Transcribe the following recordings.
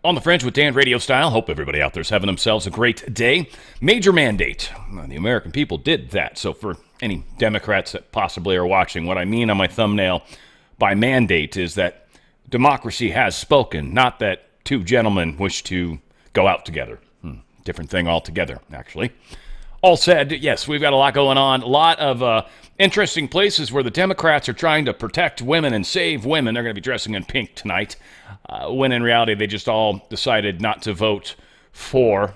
On the Fringe with Dan radio style. Hope everybody out there's having themselves a great day. Major mandate. The American people did that. So for any Democrats that possibly are watching, what I mean on my thumbnail by mandate is that democracy has spoken, not that two gentlemen wish to go out together. Different thing altogether, actually. All said, yes, we've got a lot going on. A lot of interesting places where the Democrats are trying to protect women and save women. They're going to be dressing in pink tonight, when in reality they just all decided not to vote for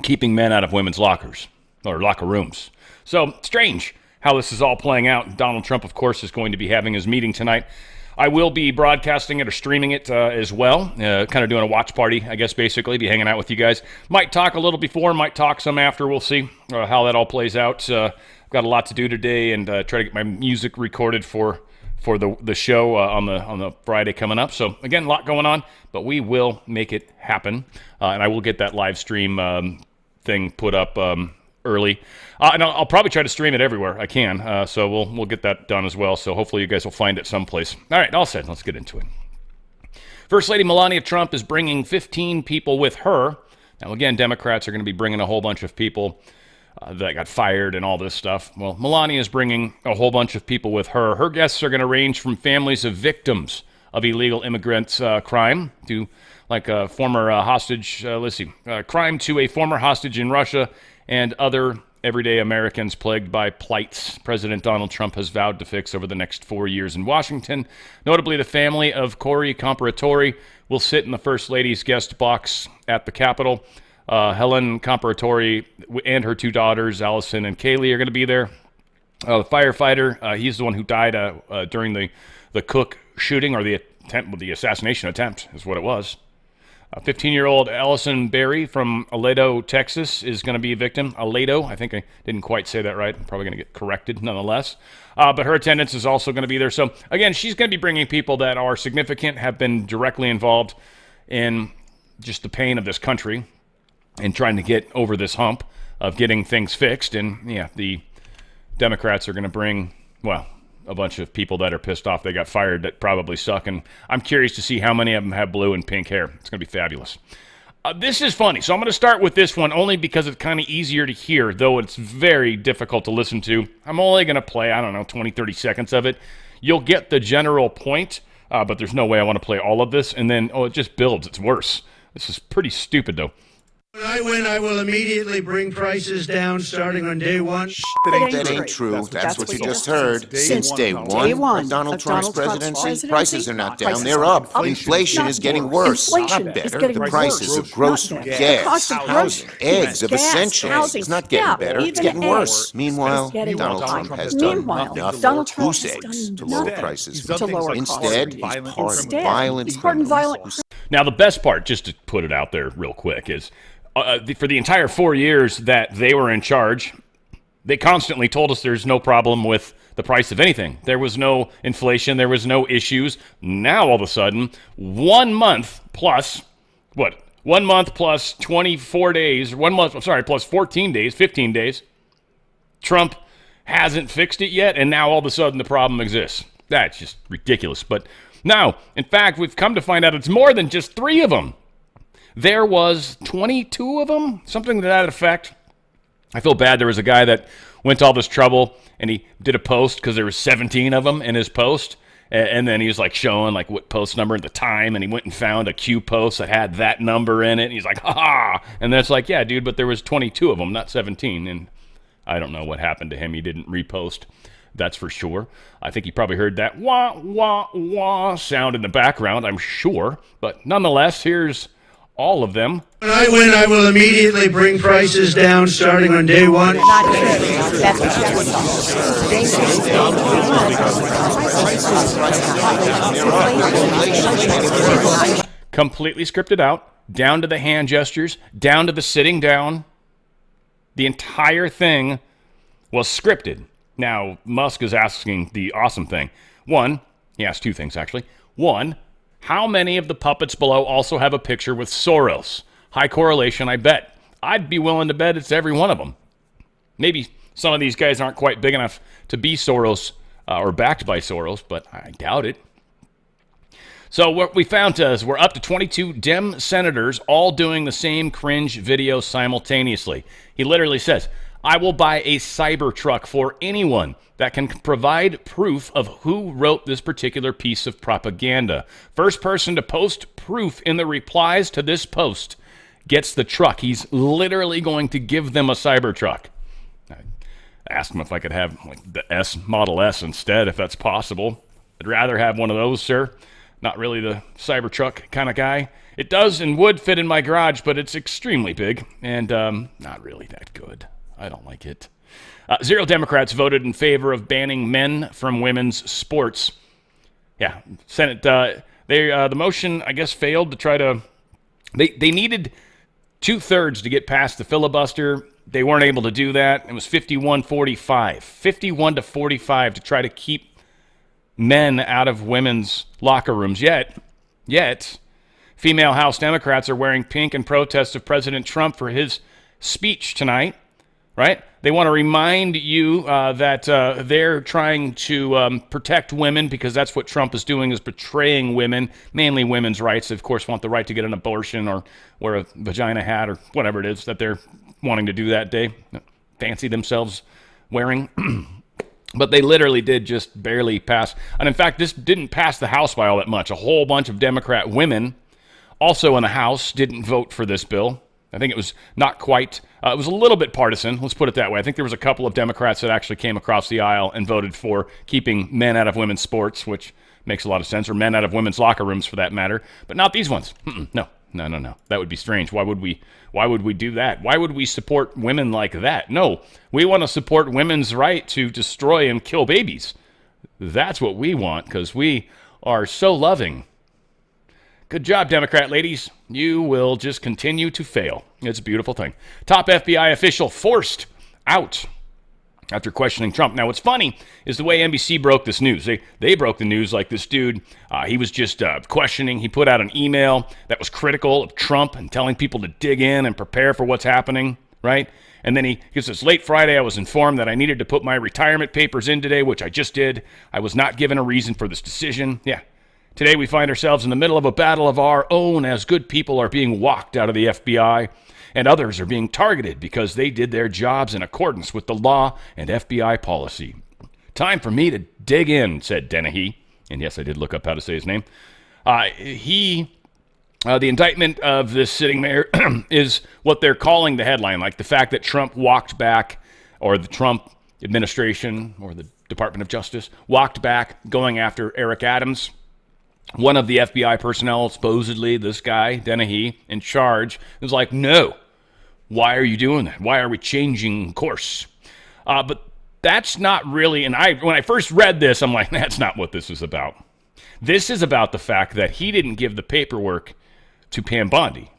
keeping men out of women's lockers or locker rooms. So strange how this is all playing out. Donald Trump, of course, is going to be having his meeting tonight. I will be broadcasting it or streaming it as well, kind of doing a watch party, I guess, basically, be hanging out with you guys. Might talk a little before, might talk some after. We'll see how that all plays out. I've got a lot to do today and try to get my music recorded for the show on the Friday coming up. So, again, a lot going on, but we will make it happen. And I will get that live stream thing put up early. And I'll probably try to stream it everywhere I can. So we'll get that done as well. So hopefully you guys will find it someplace. All right, all said. Let's get into it. First Lady Melania Trump is bringing 15 people with her. Now, again, Democrats are going to be bringing a whole bunch of people that got fired and all this stuff. Well, Melania is bringing a whole bunch of people with her. Her guests are going to range from families of victims of illegal immigrants crime to like a former hostage, crime to a former hostage in Russia and other everyday Americans plagued by plights President Donald Trump has vowed to fix over the next 4 years in Washington. Notably, the family of Corey Comparatori will sit in the First Lady's guest box at the Capitol. Helen Comparatori and her two daughters, Allison and Kaylee, are going to be there. The firefighter, he's the one who died during the Cook shooting, or the assassination attempt is what it was. 15-year-old Allison Berry from Aledo, Texas, is going to be a victim. Aledo, I think I didn't quite say that right. I'm probably going to get corrected nonetheless. But her attendance is also going to be there. So, again, she's going to be bringing people that are significant, have been directly involved in just the pain of this country and trying to get over this hump of getting things fixed. And, yeah, the Democrats are going to bring, well, a bunch of people that are pissed off they got fired that probably suck, and I'm curious to see how many of them have blue and pink hair. It's going to be fabulous. This is funny, so I'm going to start with this one only because it's kind of easier to hear, though it's very difficult to listen to. I'm only going to play, 20, 30 seconds of it. You'll get the general point, but there's no way I want to play all of this, and then, it just builds. It's worse. This is pretty stupid, though. When I win, I will immediately bring prices down starting on day one. That ain't true. That's what you just heard. Since day one of Donald Trump's presidency, prices are not down, they're up. Inflation is getting worse, not better. The prices of grocery, gas, housing, eggs, of essentials, it's not getting better, it's getting worse. Meanwhile, Donald Trump has done enough goose eggs to lower prices. Instead, he's part violent. Now, the best part, just to put it out there real quick, is for the entire 4 years that they were in charge, they constantly told us there's no problem with the price of anything. There was no inflation. There was no issues. Now, all of a sudden, 1 month plus, 1 month plus 24 days, plus 14 days, 15 days, Trump hasn't fixed it yet, and now all of a sudden the problem exists. That's just ridiculous. But now, in fact, we've come to find out it's more than just 3 of them. There was 22 of them, something to that effect. I feel bad. There was a guy that went to all this trouble, and he did a post because there was 17 of them in his post. And then he was like showing like what post number at the time, and he went and found a Q post that had that number in it. And he's like, ha! And then it's like, yeah, dude, but there was 22 of them, not 17. And I don't know what happened to him. He didn't repost. That's for sure. I think he probably heard that wah, wah, wah sound in the background, I'm sure. But nonetheless, here's all of them. When I win, I will immediately bring prices down starting on day one. Completely scripted out, down to the hand gestures, down to the sitting down. The entire thing was scripted. Now, Musk is asking the awesome thing. One, he asked 2 things, actually. One, how many of the puppets below also have a picture with Soros? High correlation, I bet. I'd be willing to bet it's every one of them. Maybe some of these guys aren't quite big enough to be Soros or backed by Soros, but I doubt it. So what we found is we're up to 22 Dem senators all doing the same cringe video simultaneously. He literally says, I will buy a Cybertruck for anyone that can provide proof of who wrote this particular piece of propaganda. First person to post proof in the replies to this post gets the truck. He's literally going to give them a Cybertruck. I asked him if I could have like the Model S instead, if that's possible. I'd rather have one of those, sir. Not really the Cybertruck kind of guy. It does and would fit in my garage, but it's extremely big and not really that good. I don't like it. 0 Democrats voted in favor of banning men from women's sports. Yeah, Senate, the motion, I guess, failed to try to... They needed 2/3 to get past the filibuster. They weren't able to do that. It was 51-45. 51-45 to try to keep men out of women's locker rooms. Yet, female House Democrats are wearing pink in protest of President Trump for his speech tonight, right? They want to remind you that they're trying to protect women because that's what Trump is doing, is betraying women, mainly women's rights. They, of course, want the right to get an abortion or wear a vagina hat or whatever it is that they're wanting to do that day, fancy themselves wearing. But they literally did just barely pass. And in fact, this didn't pass the House by all that much. A whole bunch of Democrat women also in the House didn't vote for this bill. I think it was not quite, it was a little bit partisan, let's put it that way. I think there was a couple of Democrats that actually came across the aisle and voted for keeping men out of women's sports, which makes a lot of sense, or men out of women's locker rooms for that matter, but not these ones. No. That would be strange. Why would we do that? Why would we support women like that? No, we want to support women's right to destroy and kill babies. That's what we want because we are so loving. Good job, Democrat ladies. You will just continue to fail. It's a beautiful thing. Top FBI official forced out after questioning Trump. Now, what's funny is the way NBC broke this news. They broke the news like this dude, he was just questioning. He put out an email that was critical of Trump and telling people to dig in and prepare for what's happening, right? And then he says, late Friday, I was informed that I needed to put my retirement papers in today, which I just did. I was not given a reason for this decision. Yeah. Today, we find ourselves in the middle of a battle of our own as good people are being walked out of the FBI. And others are being targeted because they did their jobs in accordance with the law and FBI policy. Time for me to dig in, said Dennehy. And yes, I did look up how to say his name. The indictment of this sitting mayor is what they're calling the headline, like the fact that Trump walked back, or the Trump administration, or the Department of Justice, walked back going after Eric Adams. One of the FBI personnel, supposedly this guy, Dennehy, in charge, was like, no. Why are you doing that? Why are we changing course? But that's not really, and when I first read this, I'm like, that's not what this is about. This is about the fact that he didn't give the paperwork to Pam Bondi.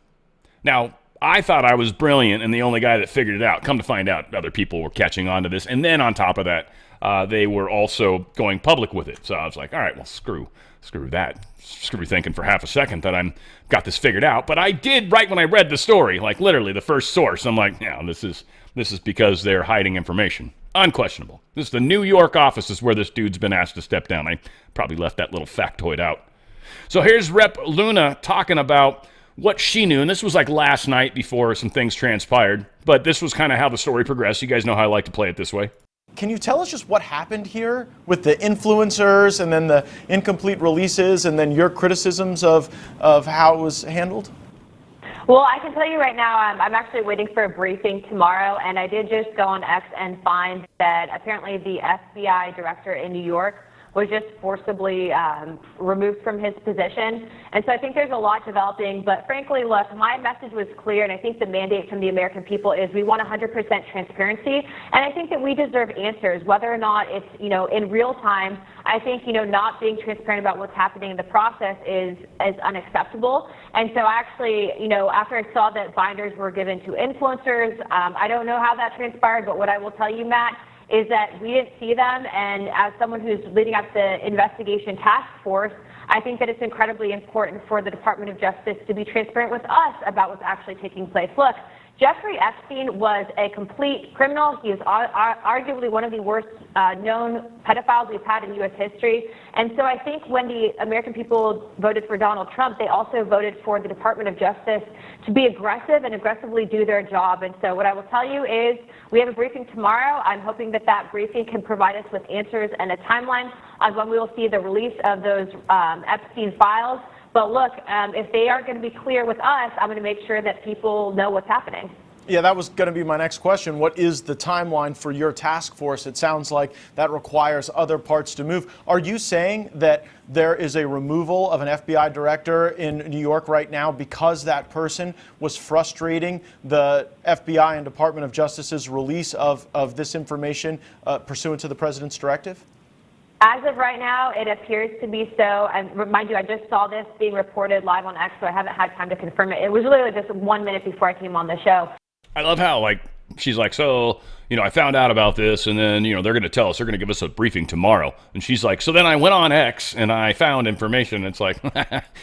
Now, I thought I was brilliant and the only guy that figured it out. Come to find out, other people were catching on to this. And then on top of that, they were also going public with it. So I was like, all right, well, screw that. Screw thinking for half a second that I'm got this figured out. But I did right when I read the story, like literally the first source. I'm like, yeah, this is because they're hiding information. Unquestionable. This is the New York office is where this dude's been asked to step down. I probably left that little factoid out. So here's Rep. Luna talking about what she knew. And this was like last night before some things transpired. But this was kind of how the story progressed. You guys know how I like to play it this way. Can you tell us just what happened here with the influencers and then the incomplete releases and then your criticisms of how it was handled? Well, I can tell you right now, I'm actually waiting for a briefing tomorrow, and I did just go on X and find that apparently the FBI director in New York was just forcibly removed from his position. And so I think there's a lot developing. But frankly, look, my message was clear, and I think the mandate from the American people is we want 100% transparency. And I think that we deserve answers, whether or not it's, in real time. I think, not being transparent about what's happening in the process is unacceptable. And so actually, after I saw that binders were given to influencers, I don't know how that transpired, but what I will tell you, Matt, is that we didn't see them, and as someone who's leading up the investigation task force, I think that it's incredibly important for the Department of Justice to be transparent with us about what's actually taking place. Look, Jeffrey Epstein was a complete criminal. He is arguably one of the worst known pedophiles we've had in U.S. history. And so I think when the American people voted for Donald Trump, they also voted for the Department of Justice to be aggressive and aggressively do their job. And so what I will tell you is we have a briefing tomorrow. I'm hoping that that briefing can provide us with answers and a timeline on when we will see the release of those Epstein files. But look, if they are going to be clear with us, I'm going to make sure that people know what's happening. Yeah, that was going to be my next question. What is the timeline for your task force? It sounds like that requires other parts to move. Are you saying that there is a removal of an FBI director in New York right now because that person was frustrating the FBI and Department of Justice's release of this information pursuant to the president's directive? As of right now, it appears to be so. And remind you, I just saw this being reported live on X, so I haven't had time to confirm it. It was literally just 1 minute before I came on the show. I love how, like, she's like, so, I found out about this, and then, they're going to tell us, they're going to give us a briefing tomorrow. And she's like, so then I went on X, and I found information. It's like,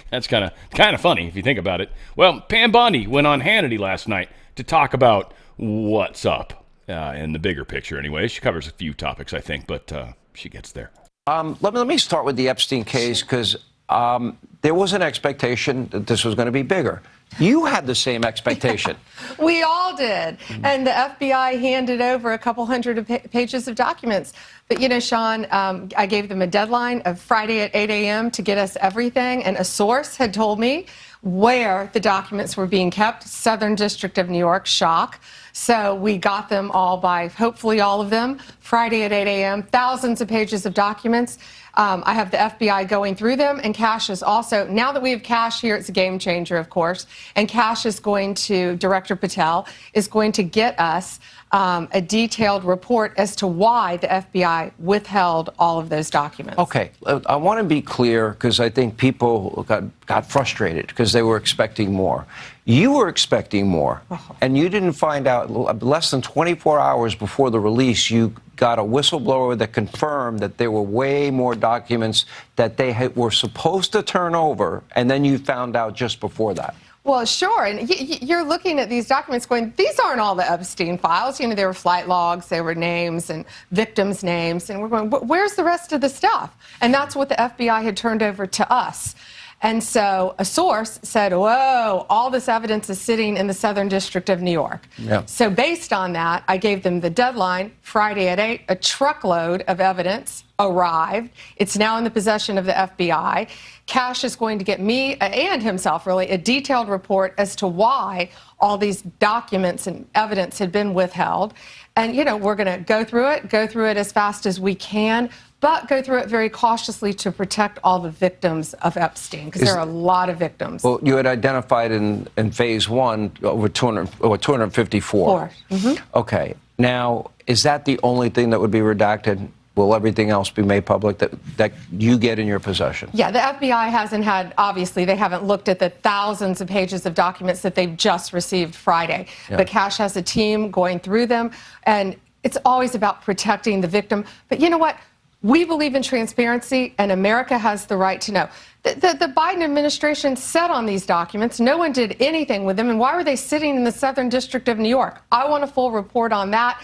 that's kind of funny if you think about it. Well, Pam Bondi went on Hannity last night to talk about what's up in the bigger picture anyway. She covers a few topics, I think, but she gets there. Let me start with the Epstein case, because there was an expectation that this was going to be bigger. You had the same expectation. We all did. And the FBI handed over a couple hundred pages of documents. But, Sean, I gave them a deadline of Friday at 8 a.m. to get us everything. And a source had told me where the documents were being kept. Southern District of New York, shock. So we got them all by, hopefully all of them, Friday at 8 a.m., thousands of pages of documents. I have the FBI going through them, and Cash is also, now that we have Cash here, it's a game changer, of course, and Cash is going to, Director Patel, is going to get us a detailed report as to why the FBI withheld all of those documents. Okay, I want to be clear, because I think people got frustrated because they were expecting more. You were expecting more, and you didn't find out less than 24 hours before the release. You got a whistleblower that confirmed that there were way more documents that they were supposed to turn over, and then you found out just before that. Well, sure. And you're looking at these documents going, these aren't all the Epstein files. There were flight logs, there were names and victims' names. And we're going, where's the rest of the stuff? And that's what the FBI had turned over to us. And so a source said, whoa, all this evidence is sitting in the Southern District of New York. Yeah. So based on that, I gave them the deadline, Friday at 8, a truckload of evidence arrived. It's now in the possession of the FBI. Cash is going to get me and himself, really, a detailed report as to why all these documents and evidence had been withheld. And, we're going to go through it as fast as we can, but go through it very cautiously to protect all the victims of Epstein, because there are a lot of victims. Well, you had identified in phase one over 254. Mm-hmm. Okay. Now, is that the only thing that would be redacted? Will everything else be made public that you get in your possession? Yeah, the FBI hasn't had, obviously, they haven't looked at the thousands of pages of documents that they've just received Friday. Yeah. But Cash has a team going through them, and it's always about protecting the victim. But you know what? We believe in transparency, and America has the right to know. The Biden administration sat on these documents. No one did anything with them. And why were they sitting in the Southern District of New York? I want a full report on that.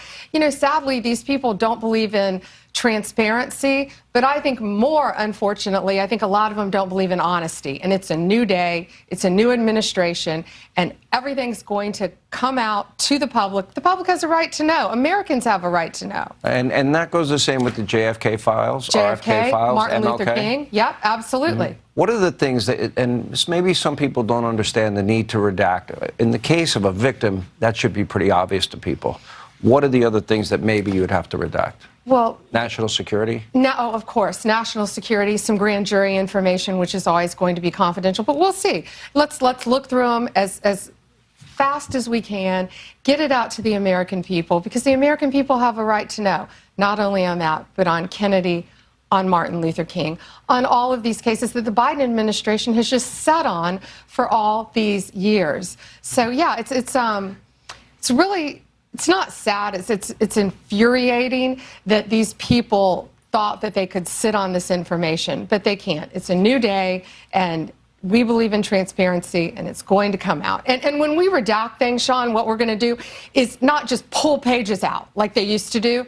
Sadly, these people don't believe in transparency, but I think more, unfortunately, I think a lot of them don't believe in honesty. And it's a new day, it's a new administration, and everything's going to come out to the public. The public has a right to know. Americans have a right to know. And that goes the same with the JFK files, JFK, RFK files, Martin MLK? Luther King. Yep, absolutely. Mm-hmm. What are the things that, and maybe some people don't understand the need to redact. In the case of a victim, that should be pretty obvious to people. What are the other things that maybe you would have to redact? Well, national security? No, of course, national security, some grand jury information, which is always going to be confidential. But we'll see. Let's look through them as fast as we can, get it out to the American people, because the American people have a right to know, not only on that, but on Kennedy, on Martin Luther King, on all of these cases that the Biden administration has just sat on for all these years. So yeah, it's really. It's not sad, it's infuriating that these people thought that they could sit on this information, but they can't. It's a new day, and We believe in transparency, and it's going to come out. And when we redact things, Sean, what we're going to do is not just pull pages out like they used to do.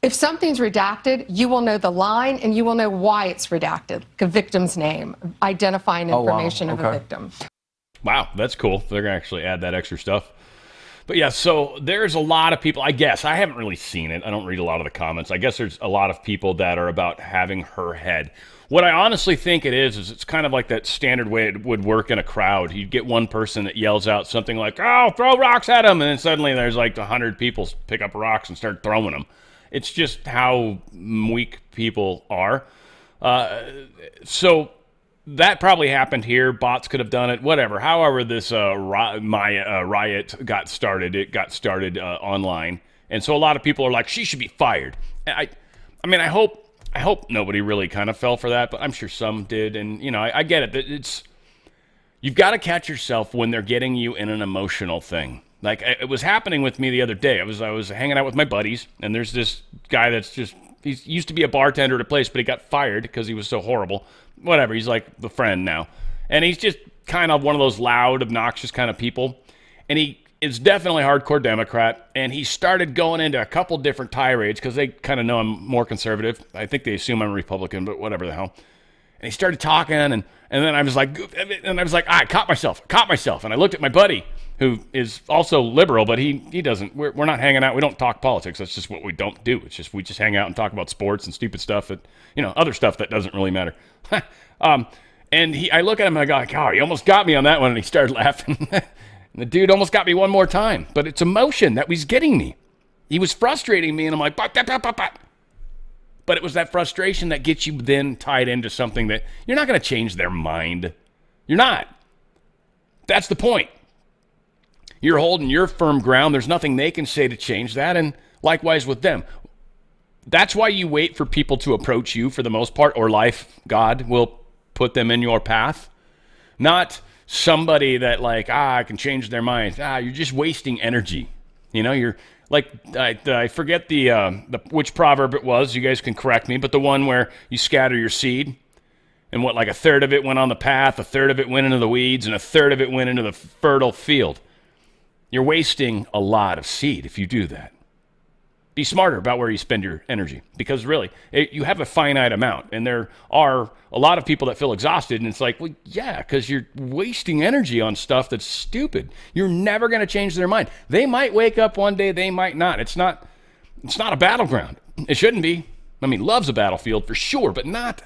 If something's redacted, you will know the line, and you will know why it's redacted, like a victim's name, identifying information of a victim. Wow, that's cool. They're going to actually add that extra stuff. But yeah, so there's a lot of people, I guess, I haven't really seen it. I don't read a lot of the comments. I guess there's a lot of people that are about having her head. What I honestly think it is it's kind of like that standard way it would work in a crowd. You'd get one person that yells out something like, oh, throw rocks at him, and then suddenly there's like 100 people pick up rocks and start throwing them. It's just how weak people are. So that probably happened here. Bots could have done it, whatever. However, this riot got started. It got started online. And so a lot of people are like, she should be fired. I mean, I hope nobody really kind of fell for that, but I'm sure some did. And, you know, I get it. You've got to catch yourself when they're getting you in an emotional thing. Like, it was happening with me the other day. I was hanging out with my buddies, and there's this guy he used to be a bartender at a place, but he got fired because he was so horrible. Whatever, he's like the friend now. And he's just kind of one of those loud, obnoxious kind of people. And he is definitely a hardcore Democrat, and he started going into a couple different tirades because they kind of know I'm more conservative. I think they assume I'm a Republican, but whatever the hell. And he started talking, and then I was like, I caught myself. And I looked at my buddy, who is also liberal, but he doesn't, we're not hanging out. We don't talk politics. That's just what we don't do. It's just, we just hang out and talk about sports and stupid stuff that, other stuff that doesn't really matter. And I look at him and I go, like, oh, he almost got me on that one. And he started laughing. And the dude almost got me one more time, but it's emotion that was getting me. He was frustrating me, and I'm like, but it was that frustration that gets you then tied into something that you're not going to change their mind. You're not. That's the point. You're holding your firm ground. There's nothing they can say to change that, and likewise with them. That's why you wait for people to approach you for the most part, or life, God will put them in your path. Not somebody that I can change their mind. You're just wasting energy. You're like, I forget the which proverb it was. You guys can correct me, but the one where you scatter your seed, and a third of it went on the path, a third of it went into the weeds, and a third of it went into the fertile field. You're wasting a lot of seed if you do that. Be smarter about where you spend your energy, because really, you have a finite amount, and there are a lot of people that feel exhausted, and it's like, well, yeah, because you're wasting energy on stuff that's stupid. You're never going to change their mind. They might wake up one day, they might not. It's not a battleground. It shouldn't be. I mean, love's a battlefield for sure, but not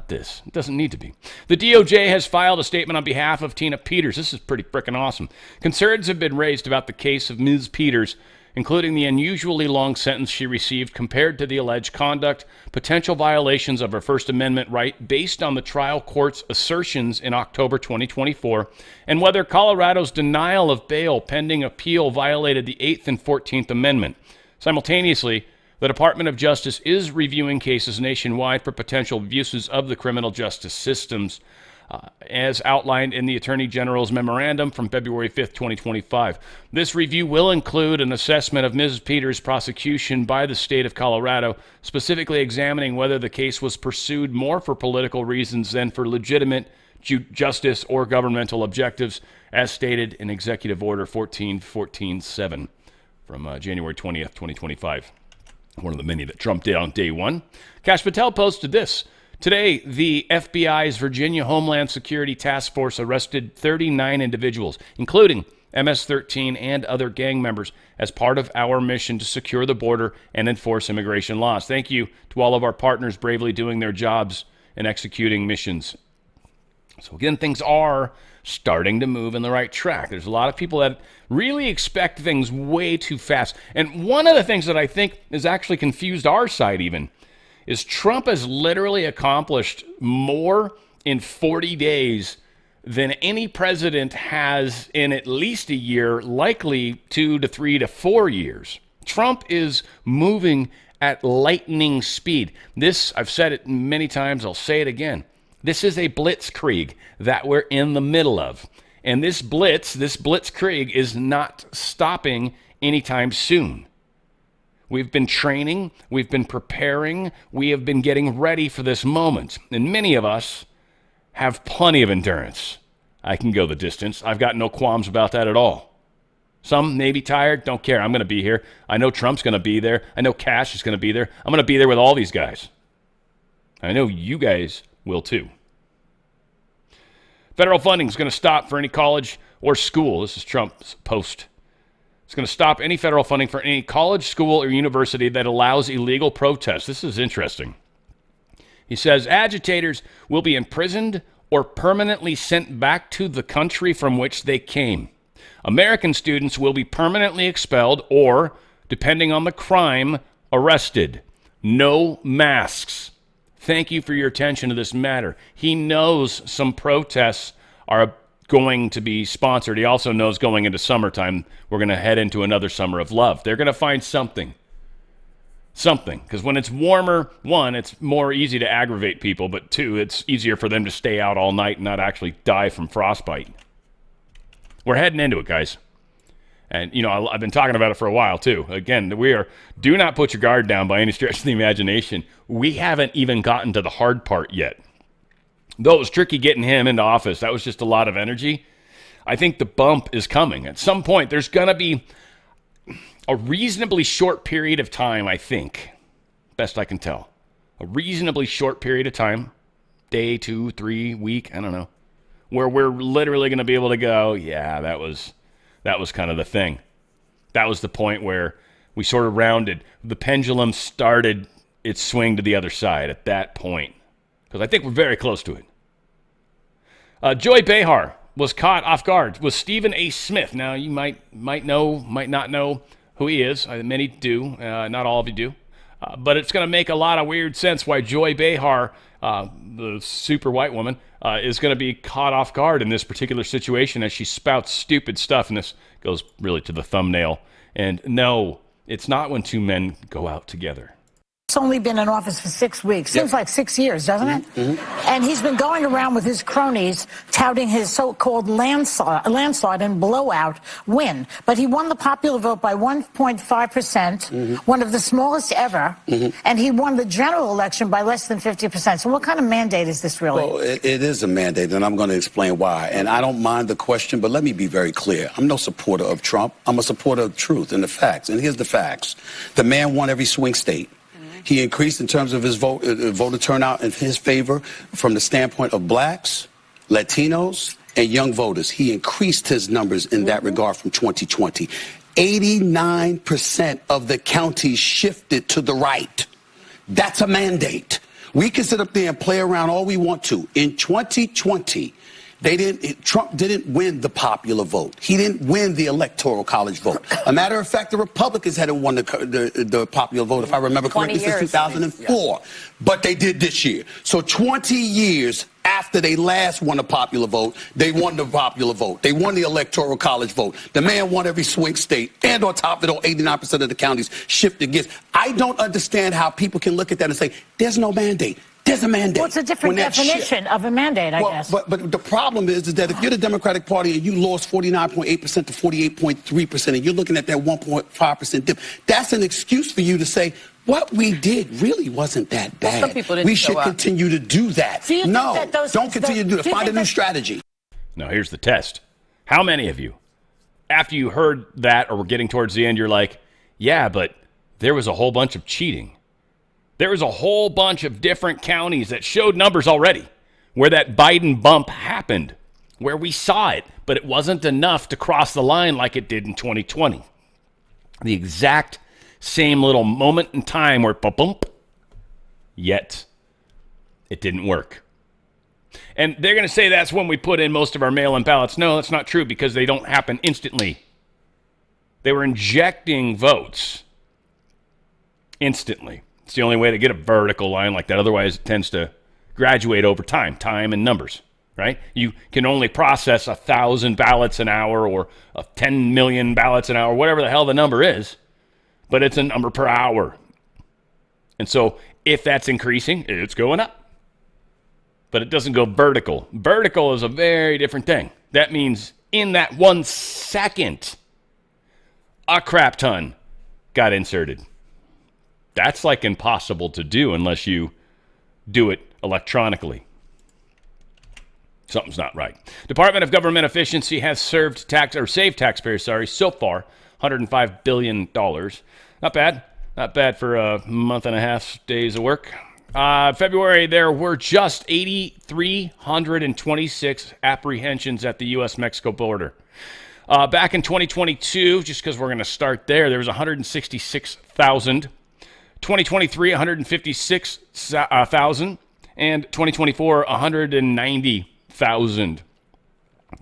this. It doesn't need to be. The DOJ has filed a statement on behalf of Tina Peters. This is pretty freaking awesome. Concerns have been raised about the case of Ms. Peters, including the unusually long sentence she received compared to the alleged conduct, potential violations of her First Amendment right based on the trial court's assertions in October 2024, and whether Colorado's denial of bail pending appeal violated the 8th and 14th Amendment. Simultaneously, the Department of Justice is reviewing cases nationwide for potential abuses of the criminal justice systems, as outlined in the Attorney General's memorandum from February 5th, 2025. This review will include an assessment of Mrs. Peters' prosecution by the state of Colorado, specifically examining whether the case was pursued more for political reasons than for legitimate justice or governmental objectives, as stated in Executive Order 14.14.7 from January 20th, 2025. One of the many that Trump did on day one. Kash Patel posted this. Today, the FBI's Virginia Homeland Security Task Force arrested 39 individuals, including MS-13 and other gang members, as part of our mission to secure the border and enforce immigration laws. Thank you to all of our partners bravely doing their jobs and executing missions. So again, things are starting to move in the right track. There's a lot of people that really expect things way too fast. And one of the things that I think has actually confused our side even is Trump has literally accomplished more in 40 days than any president has in at least a year, likely 2 to 3 to 4 years. Trump is moving at lightning speed. This, I've said it many times, I'll say it again. This is a blitzkrieg that we're in the middle of. And this blitzkrieg is not stopping anytime soon. We've been training, we've been preparing, we have been getting ready for this moment. And many of us have plenty of endurance. I can go the distance. I've got no qualms about that at all. Some may be tired. Don't care. I'm going to be here. I know Trump's going to be there. I know Cash is going to be there. I'm going to be there with all these guys. I know you guys will too. Federal funding is going to stop for any college or school. This is Trump's post. It's going to stop any federal funding for any college, school, or university that allows illegal protests. This is interesting. He says agitators will be imprisoned or permanently sent back to the country from which they came. American students will be permanently expelled or, depending on the crime, arrested. No masks. Thank you for your attention to this matter. He knows some protests are going to be sponsored. He also knows going into summertime, we're going to head into another summer of love. They're going to find something. Because when it's warmer, one, it's more easy to aggravate people, but two, it's easier for them to stay out all night and not actually die from frostbite. We're heading into it, guys. And, I've been talking about it for a while, too. Again, do not put your guard down by any stretch of the imagination. We haven't even gotten to the hard part yet. Though it was tricky getting him into office, that was just a lot of energy. I think the bump is coming. At some point, there's going to be a reasonably short period of time, I think, best I can tell. A reasonably short period of time, day, 2, 3, week, I don't know, where we're literally going to be able to go, yeah, that was kind of the thing. That was the point where we sort of rounded. The pendulum started its swing to the other side at that point. Because I think we're very close to it. Joy Behar was caught off guard with Stephen A. Smith. Now, you might know, might not know who he is. Many do. Not all of you do. But it's going to make a lot of weird sense why Joy Behar, the super white woman, is going to be caught off guard in this particular situation as she spouts stupid stuff. And this goes really to the thumbnail. And no, it's not when two men go out together. He's only been in office for 6 weeks. Seems like 6 years, doesn't it? Mm-hmm. And he's been going around with his cronies touting his so-called landslide and blowout win. But he won the popular vote by 1.5%, one of the smallest ever, and he won the general election by less than 50%. So what kind of mandate is this really? Well, it is a mandate, and I'm going to explain why. And I don't mind the question, but let me be very clear. I'm no supporter of Trump. I'm a supporter of truth and the facts. And here's the facts. The man won every swing state. He increased in terms of his voter turnout in his favor from the standpoint of blacks, Latinos, and young voters. He increased his numbers in that regard from 2020. 89% of the counties shifted to the right. That's a mandate. We can sit up there and play around all we want to. In 2020, Trump didn't win the popular vote. He didn't win the electoral college vote. A matter of fact, the Republicans hadn't won the popular vote, if I remember correctly, since 2004. But they did this year. So 20 years after they last won the popular vote, they won the popular vote. They won the electoral college vote. The man won every swing state. And on top of it all, 89% of the counties shifted against. I don't understand how people can look at that and say, there's no mandate. There's a mandate. Well, it's a different definition of a mandate, I guess. But the problem is that if you're the Democratic Party and you lost 49.8% to 48.3%, and you're looking at that 1.5% dip, that's an excuse for you to say, what we did really wasn't that bad. Some people didn't we should continue to do that. No, don't continue to do it. Find a new strategy. Now, here's the test. How many of you, after you heard that or were getting towards the end, you're like, yeah, but there was a whole bunch of cheating. There was a whole bunch of different counties that showed numbers already where that Biden bump happened, where we saw it, but it wasn't enough to cross the line like it did in 2020. The exact same little moment in time where bump, yet it didn't work. And they're going to say that's when we put in most of our mail-in ballots. No, that's not true because they don't happen instantly. They were injecting votes instantly. It's the only way to get a vertical line like that. Otherwise, it tends to graduate over time and numbers, right? You can only process 1,000 ballots an hour or 10 million ballots an hour, whatever the hell the number is, but it's a number per hour. And so if that's increasing, it's going up. But it doesn't go vertical. Vertical is a very different thing. That means in that 1 second, a crap ton got inserted. That's like impossible to do unless you do it electronically. Something's not right. Department of Government Efficiency has saved taxpayers, so far, $105 billion. Not bad. Not bad for a month and a half days of work. February, there were just 8,326 apprehensions at the U.S.-Mexico border. Back in 2022, just because we're going to start there was 166,000. 2023, 156,000. And 2024, 190,000.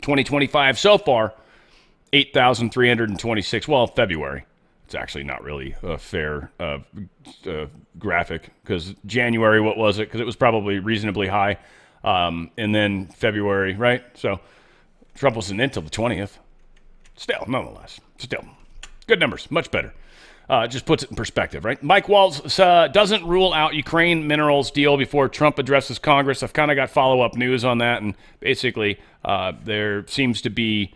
2025 so far, 8,326. Well, February. It's actually not really a fair graphic because January, what was it? Because it was probably reasonably high. And then February, right? So Trump wasn't in until the 20th. Still, nonetheless, good numbers, much better. Just puts it in perspective, right? Mike Waltz doesn't rule out Ukraine minerals deal before Trump addresses Congress. I've kind of got follow-up news on that, and basically there seems to be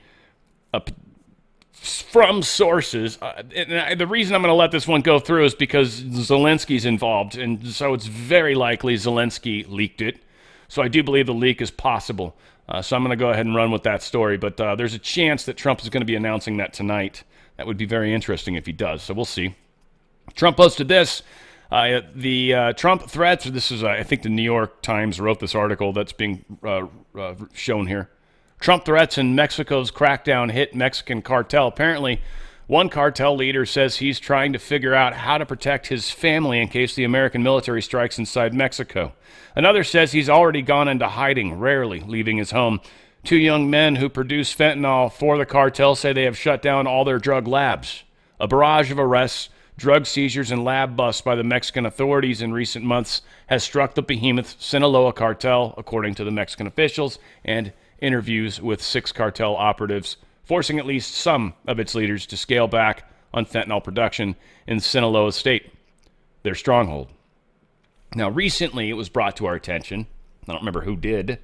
from sources, and the reason I'm going to let this one go through is because Zelensky's involved, and so it's very likely Zelensky leaked it. So I do believe the leak is possible. So I'm going to go ahead and run with that story, but there's a chance that Trump is going to be announcing that tonight. That would be very interesting if he does, so we'll see. Trump posted this. The Trump threats, this is, I think the New York Times wrote this article that's being shown here. Trump threats and Mexico's crackdown hit Mexican cartel. Apparently, one cartel leader says he's trying to figure out how to protect his family in case the American military strikes inside Mexico. Another says he's already gone into hiding, rarely leaving his home. Two young men who produce fentanyl for the cartel say they have shut down all their drug labs. A barrage of arrests, drug seizures, and lab busts by the Mexican authorities in recent months has struck the behemoth Sinaloa cartel, according to the Mexican officials, and interviews with 6 cartel operatives, forcing at least some of its leaders to scale back on fentanyl production in Sinaloa state, their stronghold. Now, recently it was brought to our attention, I don't remember who did,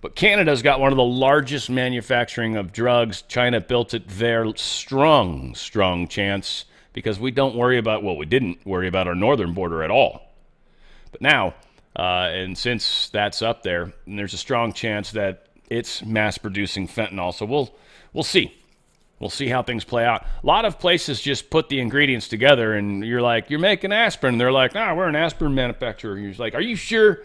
but Canada's got one of the largest manufacturing of drugs. China built it there. Strong chance, because we didn't worry about our northern border at all. But now, and since that's up there, there's a strong chance that it's mass-producing fentanyl. So we'll see. We'll see how things play out. A lot of places just put the ingredients together, and you're like, you're making aspirin. And they're like, nah, we're an aspirin manufacturer. And you're like, are you sure?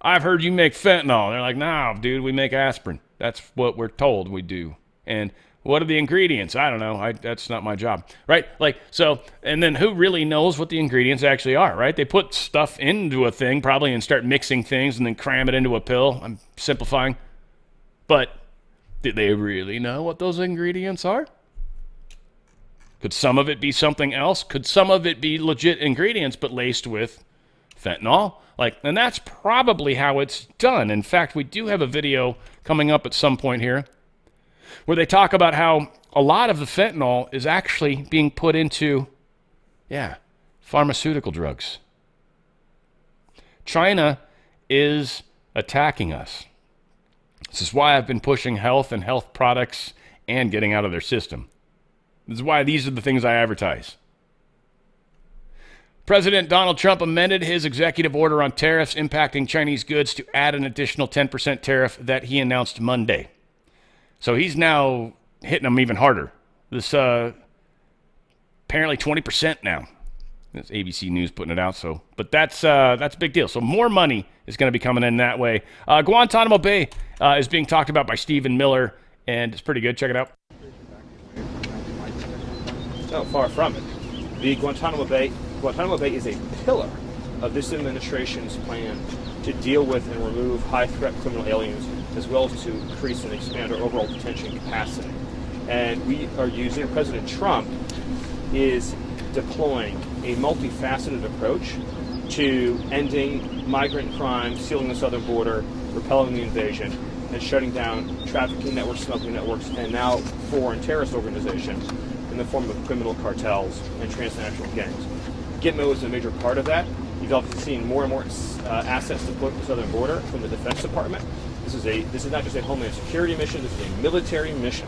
I've heard you make fentanyl. And they're like, nah, dude, we make aspirin. That's what we're told we do. And what are the ingredients? I don't know. That's not my job, right? Like, so, and then who really knows what the ingredients actually are, right? They put stuff into a thing probably and start mixing things and then cram it into a pill. I'm simplifying. But did they really know what those ingredients are? Could some of it be something else? Could some of it be legit ingredients but laced with fentanyl? And that's probably how it's done. In fact, we do have a video coming up at some point here where they talk about how a lot of the fentanyl is actually being put into, pharmaceutical drugs. China is attacking us. This is why I've been pushing health and health products and getting out of their system. This is why these are the things I advertise. President Donald Trump amended his executive order on tariffs impacting Chinese goods to add an additional 10% tariff that he announced Monday. So he's now hitting them even harder. This apparently 20% now. That's ABC News putting it out. But that's a big deal. So more money is going to be coming in that way. Guantanamo Bay is being talked about by Stephen Miller, and it's pretty good. Check it out. No, far from it. The Guantanamo Bay is a pillar of this administration's plan to deal with and remove high-threat criminal aliens, as well as to increase and expand our overall detention capacity. And we are using, President Trump is deploying a multifaceted approach to ending migrant crime, sealing the southern border, repelling the invasion, and shutting down trafficking networks, smuggling networks, and now foreign terrorist organizations in the form of criminal cartels and transnational gangs. Gitmo is a major part of that. You've obviously seen more and more assets deployed to the southern border from the Defense Department. This is not just a homeland security mission, this is a military mission.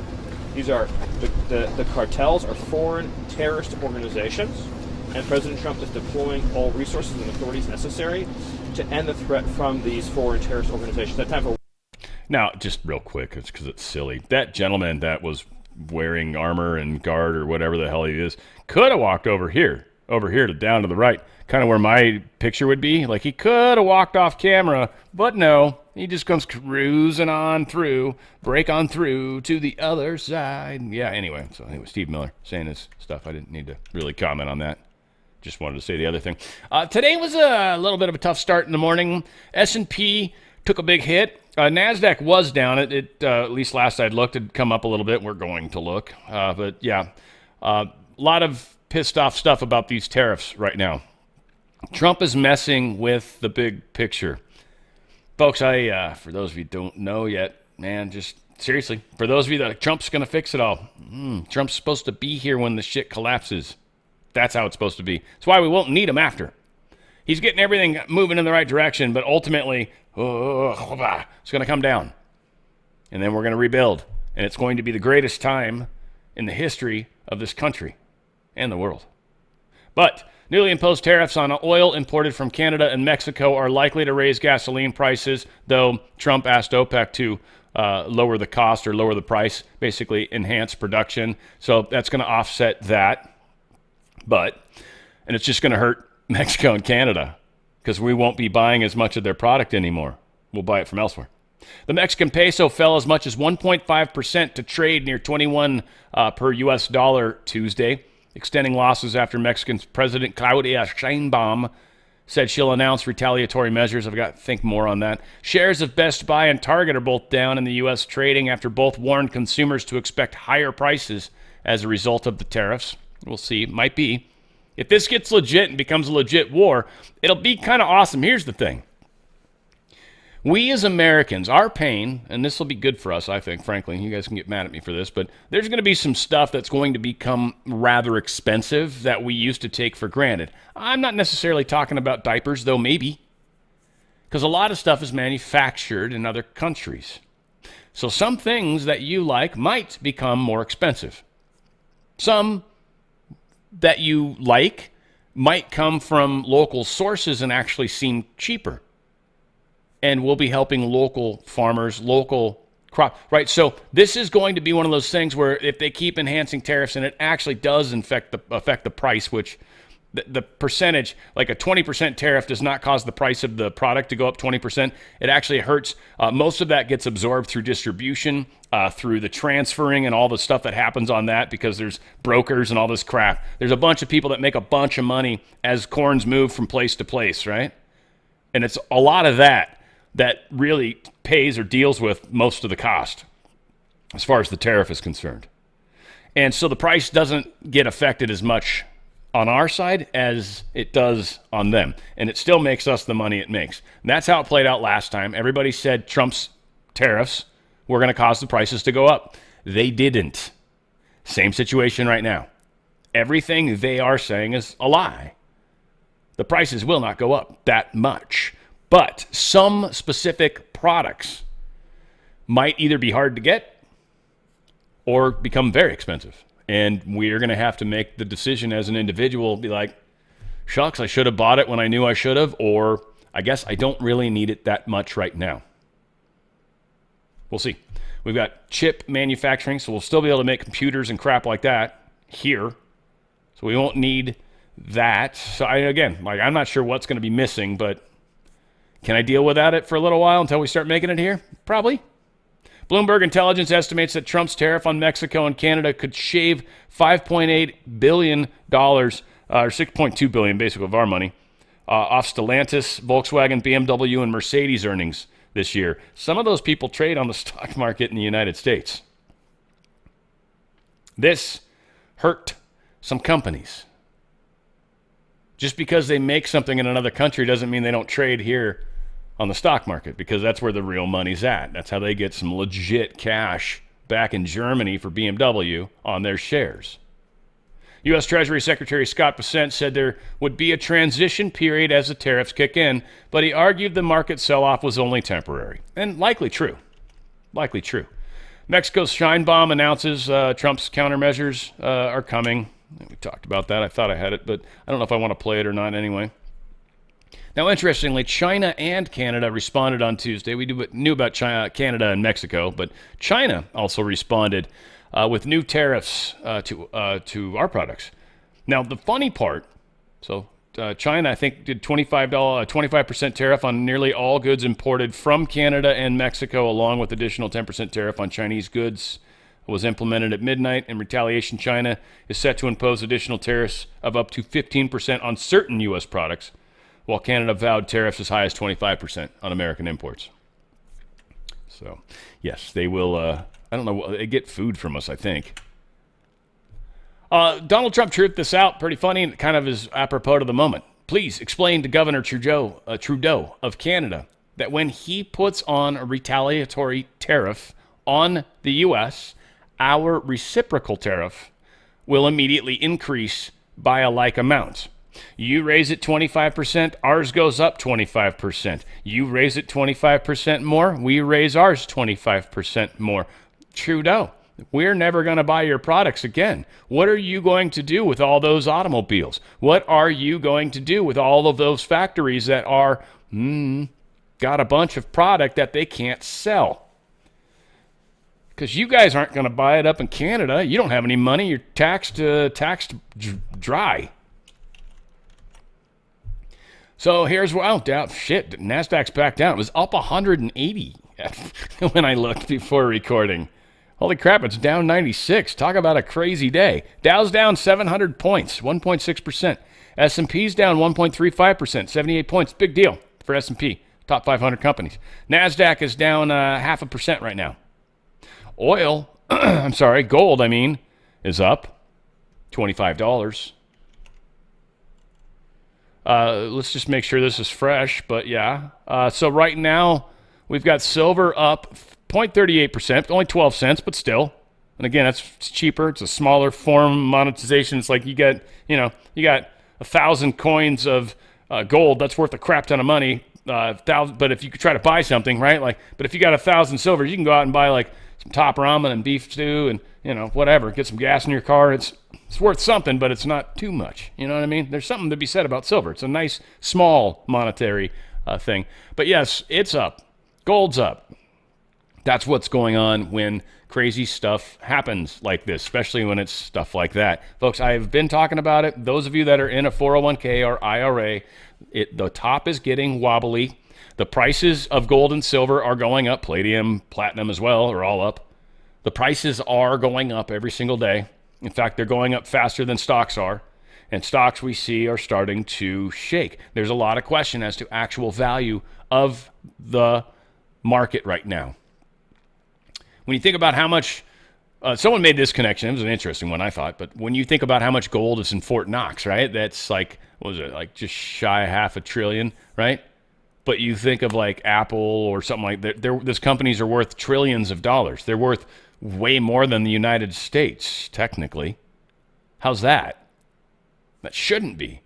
These are, the cartels are foreign terrorist organizations, and President Trump is deploying all resources and authorities necessary to end the threat from these foreign terrorist organizations. That time for Now, just real quick, it's because it's silly. That gentleman that was wearing armor and guard or whatever the hell he is could have walked over here to down to the right, kind of where my picture would be. Like, he could have walked off camera, but no, he just comes cruising on through, break on through to the other side. Yeah, anyway, so anyway, Steve Miller saying his stuff. I didn't need to really comment on that. Just wanted to say the other thing. Today was a little bit of a tough start in the morning. S&P took a big hit. NASDAQ was down. It at least last I'd looked, had come up a little bit. We're going to look. But yeah, a lot of pissed off stuff about these tariffs right now. Trump is messing with the big picture. Folks, for those of you who don't know yet, man, just seriously, for those of you that Trump's going to fix it all, Trump's supposed to be here when the shit collapses. That's how it's supposed to be. That's why we won't need him after. He's getting everything moving in the right direction, but ultimately, it's going to come down. And then we're going to rebuild. And it's going to be the greatest time in the history of this country and the world. But newly imposed tariffs on oil imported from Canada and Mexico are likely to raise gasoline prices, though Trump asked OPEC to lower the cost or lower the price, basically enhance production. So that's going to offset that. And it's just going to hurt Mexico and Canada because we won't be buying as much of their product anymore. We'll buy it from elsewhere. The Mexican peso fell as much as 1.5% to trade near 21 per U.S. dollar Tuesday, extending losses after Mexican President Claudia Sheinbaum said she'll announce retaliatory measures. I've got to think more on that. Shares of Best Buy and Target are both down in the U.S. trading after both warned consumers to expect higher prices as a result of the tariffs. We'll see. Might be. If this gets legit and becomes a legit war, it'll be kind of awesome. Here's the thing. We as Americans, our pain, and this will be good for us, I think, frankly. You guys can get mad at me for this, but there's going to be some stuff that's going to become rather expensive that we used to take for granted. I'm not necessarily talking about diapers, though maybe, because a lot of stuff is manufactured in other countries. So some things that you like might become more expensive. Some that you like might come from local sources and actually seem cheaper. And we'll be helping local farmers, local crop, right? So this is going to be one of those things where if they keep enhancing tariffs and it actually does affect the price, which the percentage, like a 20% tariff does not cause the price of the product to go up 20%. It actually hurts. Most of that gets absorbed through distribution, through the transferring and all the stuff that happens on that because there's brokers and all this crap. There's a bunch of people that make a bunch of money as corns move from place to place, right? And it's a lot of that really pays or deals with most of the cost as far as the tariff is concerned. And so the price doesn't get affected as much on our side as it does on them. And it still makes us the money it makes. And that's how it played out last time. Everybody said Trump's tariffs were going to cause the prices to go up. They didn't. Same situation right now. Everything they are saying is a lie. The prices will not go up that much. But some specific products might either be hard to get or become very expensive. And we're going to have to make the decision as an individual, be like, shucks, I should have bought it when I knew I should have, or I guess I don't really need it that much right now. We'll see. We've got chip manufacturing, so we'll still be able to make computers and crap like that here. So we won't need that. So I'm not sure what's going to be missing, but can I deal without it for a little while until we start making it here? Probably. Bloomberg Intelligence estimates that Trump's tariff on Mexico and Canada could shave $5.8 billion, or $6.2 billion, basically, of our money, off Stellantis, Volkswagen, BMW, and Mercedes earnings this year. Some of those people trade on the stock market in the United States. This hurt some companies. Just because they make something in another country doesn't mean they don't trade here on the stock market, because that's where the real money's at. That's how they get some legit cash back in Germany for BMW on their shares. U.S. Treasury Secretary Scott Bessent said there would be a transition period as the tariffs kick in, but he argued the market sell-off was only temporary. And likely true. Likely true. Mexico's Sheinbaum announces Trump's countermeasures are coming. We talked about that. I thought I had it, but I don't know if I want to play it or not anyway. Now, interestingly, China and Canada responded on Tuesday. We knew about China, Canada and Mexico, but China also responded with new tariffs to our products. Now, the funny part, China, I think, did $25% tariff on nearly all goods imported from Canada and Mexico, along with additional 10% tariff on Chinese goods. Was implemented at midnight. In retaliation, China is set to impose additional tariffs of up to 15% on certain U.S. products, while Canada vowed tariffs as high as 25% on American imports. So, yes, they will, I don't know, they get food from us, I think. Donald Trump truthed this out, pretty funny, and kind of is apropos to the moment. Please explain to Governor Trudeau of Canada that when he puts on a retaliatory tariff on the U.S., our reciprocal tariff will immediately increase by a like amount. You raise it 25%, ours goes up 25%. You raise it 25% more, we raise ours 25% more. Trudeau, we're never going to buy your products again. What are you going to do with all those automobiles? What are you going to do with all of those factories that are got a bunch of product that they can't sell? Because you guys aren't going to buy it up in Canada. You don't have any money. You're taxed dry. So here's NASDAQ's back down. It was up 180 when I looked before recording. Holy crap, it's down 96. Talk about a crazy day. Dow's down 700 points, 1.6%. S&P's down 1.35%, 78 points. Big deal for S&P, top 500 companies. NASDAQ is down 0.5% right now. Gold, is up $25. Let's just make sure this is fresh, but yeah. So right now, we've got silver up 0.38%, only 12 cents, but still. And again, it's cheaper. It's a smaller form monetization. It's like you got 1,000 coins of gold. That's worth a crap ton of money. But if you could try to buy something, right? But if you got 1,000 silver, you can go out and buy some top ramen and beef stew and whatever. Get some gas in your car. It's worth something, but it's not too much. You know what I mean? There's something to be said about silver. It's a nice, small monetary thing. But yes, it's up. Gold's up. That's what's going on when crazy stuff happens like this, especially when it's stuff like that. Folks, I've been talking about it. Those of you that are in a 401k or IRA, the top is getting wobbly. The prices of gold and silver are going up. Palladium, platinum as well are all up. The prices are going up every single day. In fact, they're going up faster than stocks are. And stocks we see are starting to shake. There's a lot of question as to actual value of the market right now. When you think about how much, someone made this connection. It was an interesting one, I thought. But when you think about how much gold is in Fort Knox, right? That's just shy of $500 billion, right? But you think of Apple or something like that. Those companies are worth trillions of dollars. They're worth way more than the United States, technically. How's that? That shouldn't be.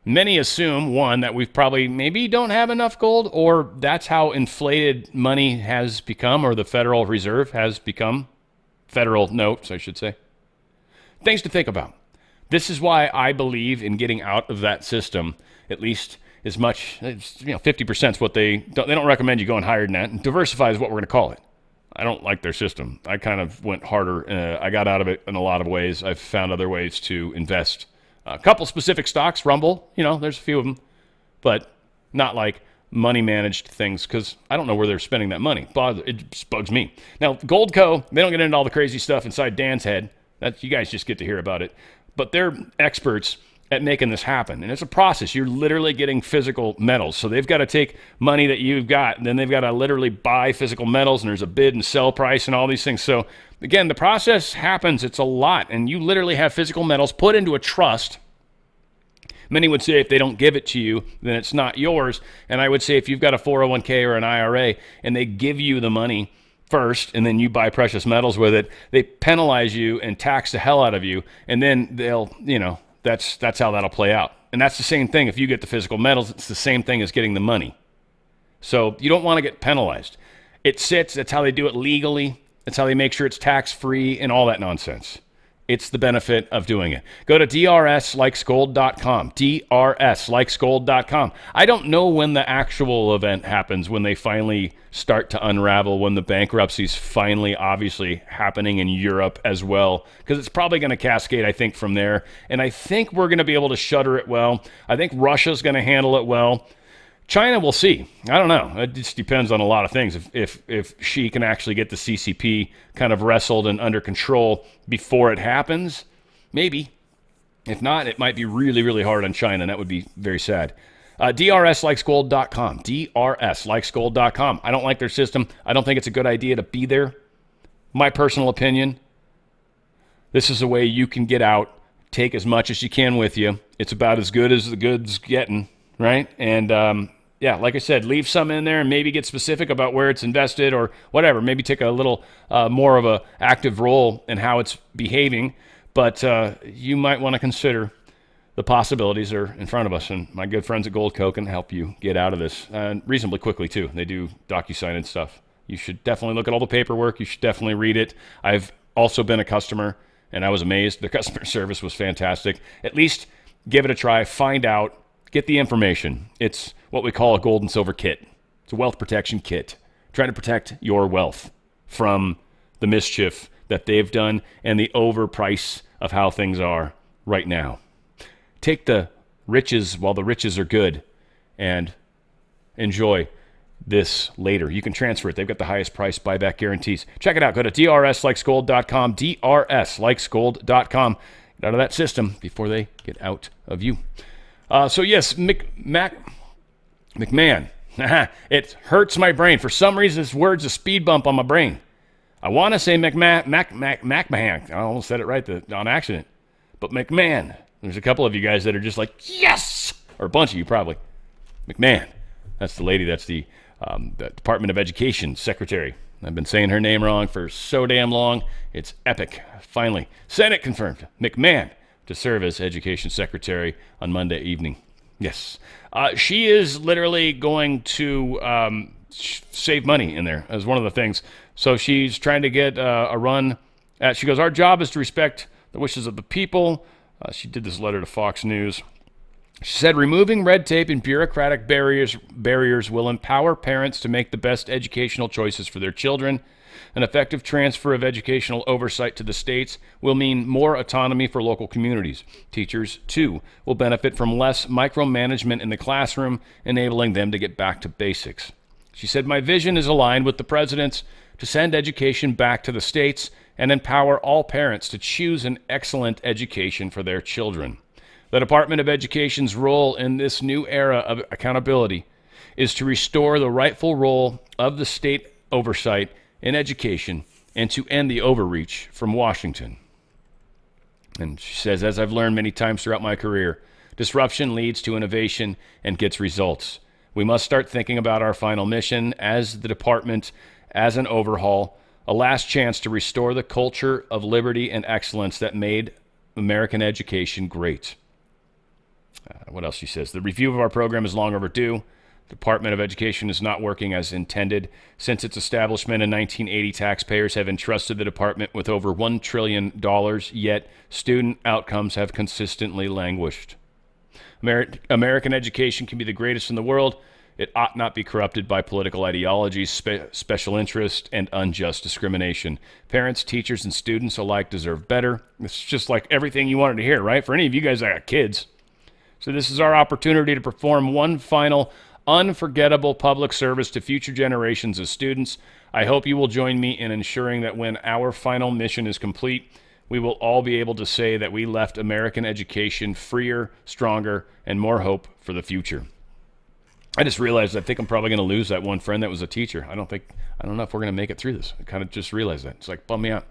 Many assume, one, that we've probably maybe don't have enough gold, or that's how inflated money has become, or the Federal Reserve has become. Federal notes, I should say. Things to think about. This is why I believe in getting out of that system, at least as much, 50% is what they don't recommend you going higher than that. And diversify is what we're going to call it. I don't like their system. I kind of went harder. I got out of it in a lot of ways. I've found other ways to invest. A couple specific stocks, Rumble, there's a few of them, but not like money managed things because I don't know where they're spending that money. It just bugs me. Now, Goldco, they don't get into all the crazy stuff inside Dan's head. You guys just get to hear about it. But they're experts at making this happen. And it's a process. You're literally getting physical metals. So they've got to take money that you've got, and then they've got to literally buy physical metals, and there's a bid and sell price and all these things. So again, the process happens. It's a lot. And you literally have physical metals put into a trust. Many would say if they don't give it to you, then it's not yours. And I would say if you've got a 401k or an IRA and they give you the money first and then you buy precious metals with it, they penalize you and tax the hell out of you. And then they'll, that's how that'll play out. And that's the same thing. If you get the physical metals, it's the same thing as getting the money. So you don't want to get penalized. It sits. That's how they do it legally. That's how they make sure it's tax-free and all that nonsense. It's the benefit of doing it. Go to drslikesgold.com, drslikesgold.com. I don't know when the actual event happens, when they finally start to unravel, when the bankruptcy's finally obviously happening in Europe as well, because it's probably going to cascade, I think, from there. And I think we're going to be able to shutter it well. I think Russia's going to handle it well. China, we'll see. I don't know. It just depends on a lot of things. If Xi can actually get the CCP kind of wrestled and under control before it happens, maybe. If not, it might be really, really hard on China, and that would be very sad. DRSlikesgold.com. DRSlikesgold.com. I don't like their system. I don't think it's a good idea to be there. My personal opinion. This is a way you can get out, take as much as you can with you. It's about as good as the good's getting, right? And yeah, like I said, leave some in there and maybe get specific about where it's invested or whatever. Maybe take a little more of a active role in how it's behaving. But you might want to consider the possibilities are in front of us. And my good friends at Gold Co can help you get out of this reasonably quickly, too. They do DocuSign and stuff. You should definitely look at all the paperwork. You should definitely read it. I've also been a customer, and I was amazed. The customer service was fantastic. At least give it a try. Find out. Get the information. It's what we call a gold and silver kit. It's a wealth protection kit. Trying to protect your wealth from the mischief that they've done and the overprice of how things are right now. Take the riches while the riches are good and enjoy this later. You can transfer it. They've got the highest price buyback guarantees. Check it out. Go to drslikesgold.com, drslikesgold.com. Get out of that system before they get out of you. So yes, McMahon. It hurts my brain. For some reason, this word's a speed bump on my brain. I want to say McMahon. I almost said it right on accident. But McMahon. There's a couple of you guys that are just like, yes! Or a bunch of you, probably. McMahon. That's the lady. That's the Department of Education secretary. I've been saying her name wrong for so damn long. It's epic. Finally, Senate confirmed McMahon to serve as Education Secretary on Monday evening. Yes. She is literally going to save money in there as one of the things. So she's trying to get a run at, she goes, our job is to respect the wishes of the people. She did this letter to Fox News. She said, removing red tape and bureaucratic barriers will empower parents to make the best educational choices for their children. An effective transfer of educational oversight to the states will mean more autonomy for local communities. Teachers, too, will benefit from less micromanagement in the classroom, enabling them to get back to basics. She said, my vision is aligned with the president's to send education back to the states and empower all parents to choose an excellent education for their children. The Department of Education's role in this new era of accountability is to restore the rightful role of the state oversight in education and to end the overreach from Washington. And she says, as I've learned many times throughout my career, disruption leads to innovation and gets results. We must start thinking about our final mission as the department, as an overhaul, a last chance to restore the culture of liberty and excellence that made American education great. What else she says? The review of our program is long overdue. The Department of Education is not working as intended. Since its establishment in 1980, taxpayers have entrusted the department with over $1 trillion, yet student outcomes have consistently languished. American education can be the greatest in the world. It ought not be corrupted by political ideologies, special interest, and unjust discrimination. Parents, teachers, and students alike deserve better. It's just like everything you wanted to hear, right? For any of you guys that got kids. So this is our opportunity to perform one final unforgettable public service to future generations of students. I hope you will join me in ensuring that when our final mission is complete, we will all be able to say that we left American education freer, stronger, and more hope for the future. I just realized I think I'm probably going to lose that one friend that was a teacher. I don't know if we're going to make it through this. I kind of just realized that. It's like, bum me out.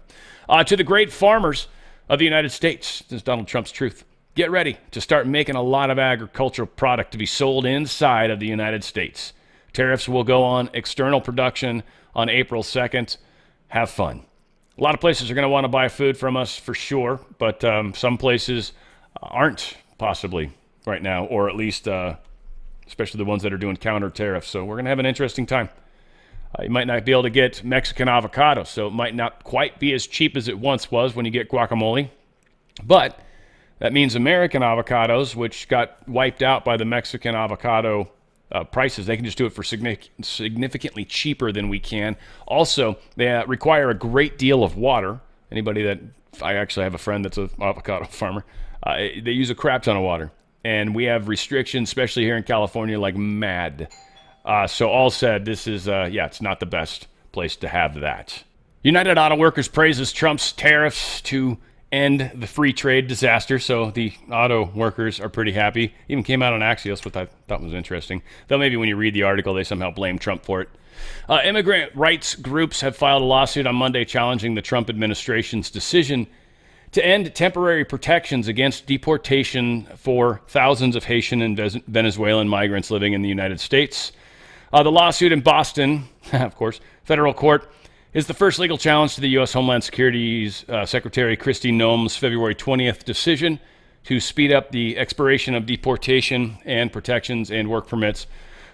To the great farmers of the United States, this is Donald Trump's truth. Get ready to start making a lot of agricultural product to be sold inside of the United States. Tariffs will go on external production on April 2nd. Have fun. A lot of places are going to want to buy food from us for sure, but some places aren't possibly right now, or at least especially the ones that are doing counter tariffs. So we're going to have an interesting time. You might not be able to get Mexican avocado, so it might not quite be as cheap as it once was when you get guacamole. But that means American avocados, which got wiped out by the Mexican avocado prices, they can just do it for significantly cheaper than we can. Also, they require a great deal of water. Anybody that, I actually have a friend that's an avocado farmer. They use a crap ton of water. And we have restrictions, especially here in California, like mad. So all said, this is, it's not the best place to have that. United Auto Workers praises Trump's tariffs to end the free trade disaster. So the auto workers are pretty happy. Even came out on Axios, which I thought was interesting. Though maybe when you read the article, they somehow blame Trump for it. Immigrant rights groups have filed a lawsuit on Monday challenging the Trump administration's decision to end temporary protections against deportation for thousands of Haitian and Venezuelan migrants living in the United States. The lawsuit in Boston, of course, federal court, is the first legal challenge to the U.S. Homeland Security's Secretary Kristi Noem's February 20th decision to speed up the expiration of deportation and protections and work permits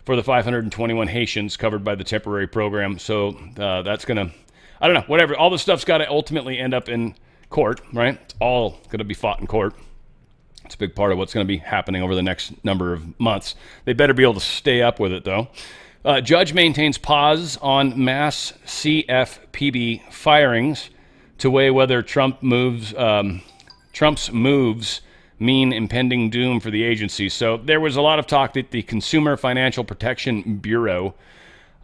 for the 521 Haitians covered by the temporary program. So that's going to, I don't know, whatever. All this stuff's got to ultimately end up in court, right? It's all going to be fought in court. It's a big part of what's going to be happening over the next number of months. They better be able to stay up with it, though. Judge maintains pause on mass CFPB firings to weigh whether Trump's moves mean impending doom for the agency. So there was a lot of talk that the Consumer Financial Protection Bureau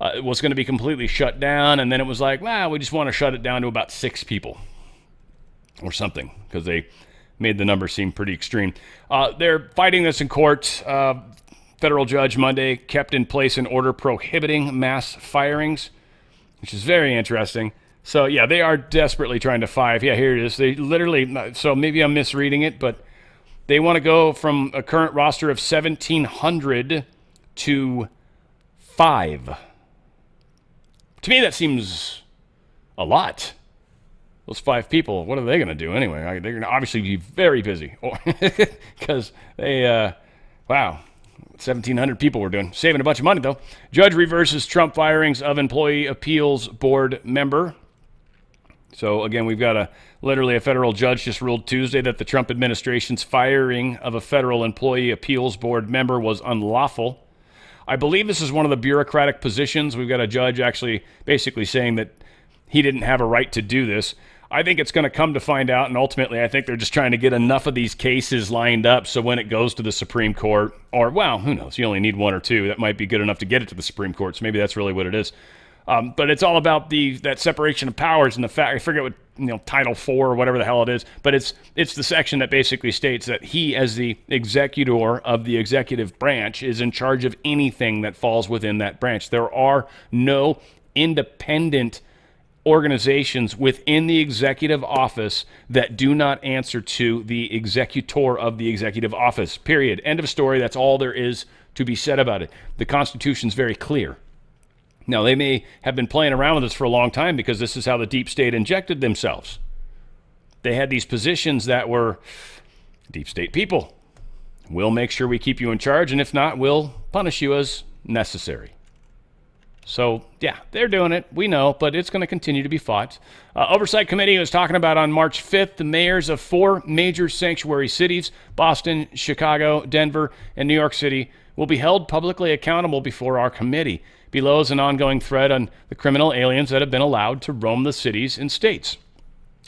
was going to be completely shut down, and then it was like, we just want to shut it down to about 6 people. Or something, because they made the number seem pretty extreme. They're fighting this in court. Federal judge Monday kept in place an order prohibiting mass firings, which is very interesting. So, yeah, they are desperately trying to Yeah, here it is. They literally, so maybe I'm misreading it, but they want to go from a current roster of 1,700 to 5. To me, that seems a lot. Those 5 people, what are they going to do anyway? They're going to obviously be very busy because they, 1,700 people were saving a bunch of money, though. Judge reverses Trump firings of employee appeals board member. So, again, we've got literally a federal judge just ruled Tuesday that the Trump administration's firing of a federal employee appeals board member was unlawful. I believe this is one of the bureaucratic positions. We've got a judge actually basically saying that he didn't have a right to do this. I think it's going to come to find out, and ultimately I think they're just trying to get enough of these cases lined up so when it goes to the Supreme Court, or, who knows, you only need 1 or 2. That might be good enough to get it to the Supreme Court, so maybe that's really what it is. But it's all about that separation of powers and the fact, I forget what, Title IV or whatever the hell it is, but it's the section that basically states that he, as the executor of the executive branch, is in charge of anything that falls within that branch. There are no independent organizations within the executive office that do not answer to the executor of the executive office, period. End of story. That's all there is to be said about it. The Constitution's very clear. Now, they may have been playing around with this for a long time because this is how the deep state injected themselves. They had these positions that were deep state people. We'll make sure we keep you in charge, and if not, we'll punish you as necessary. So, yeah, they're doing it. We know, but it's going to continue to be fought. Oversight Committee was talking about on March 5th, the mayors of 4 major sanctuary cities, Boston, Chicago, Denver, and New York City, will be held publicly accountable before our committee. Below is an ongoing thread on the criminal aliens that have been allowed to roam the cities and states.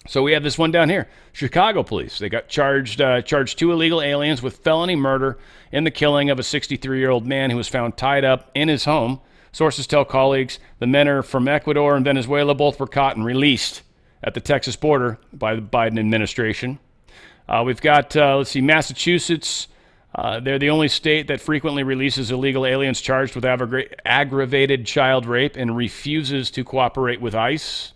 So we have this one down here. Chicago police, they got charged 2 illegal aliens with felony murder in the killing of a 63-year-old man who was found tied up in his home. Sources tell colleagues the men are from Ecuador and Venezuela. Both were caught and released at the Texas border by the Biden administration. We've got, Massachusetts. They're the only state that frequently releases illegal aliens charged with aggravated child rape and refuses to cooperate with ICE.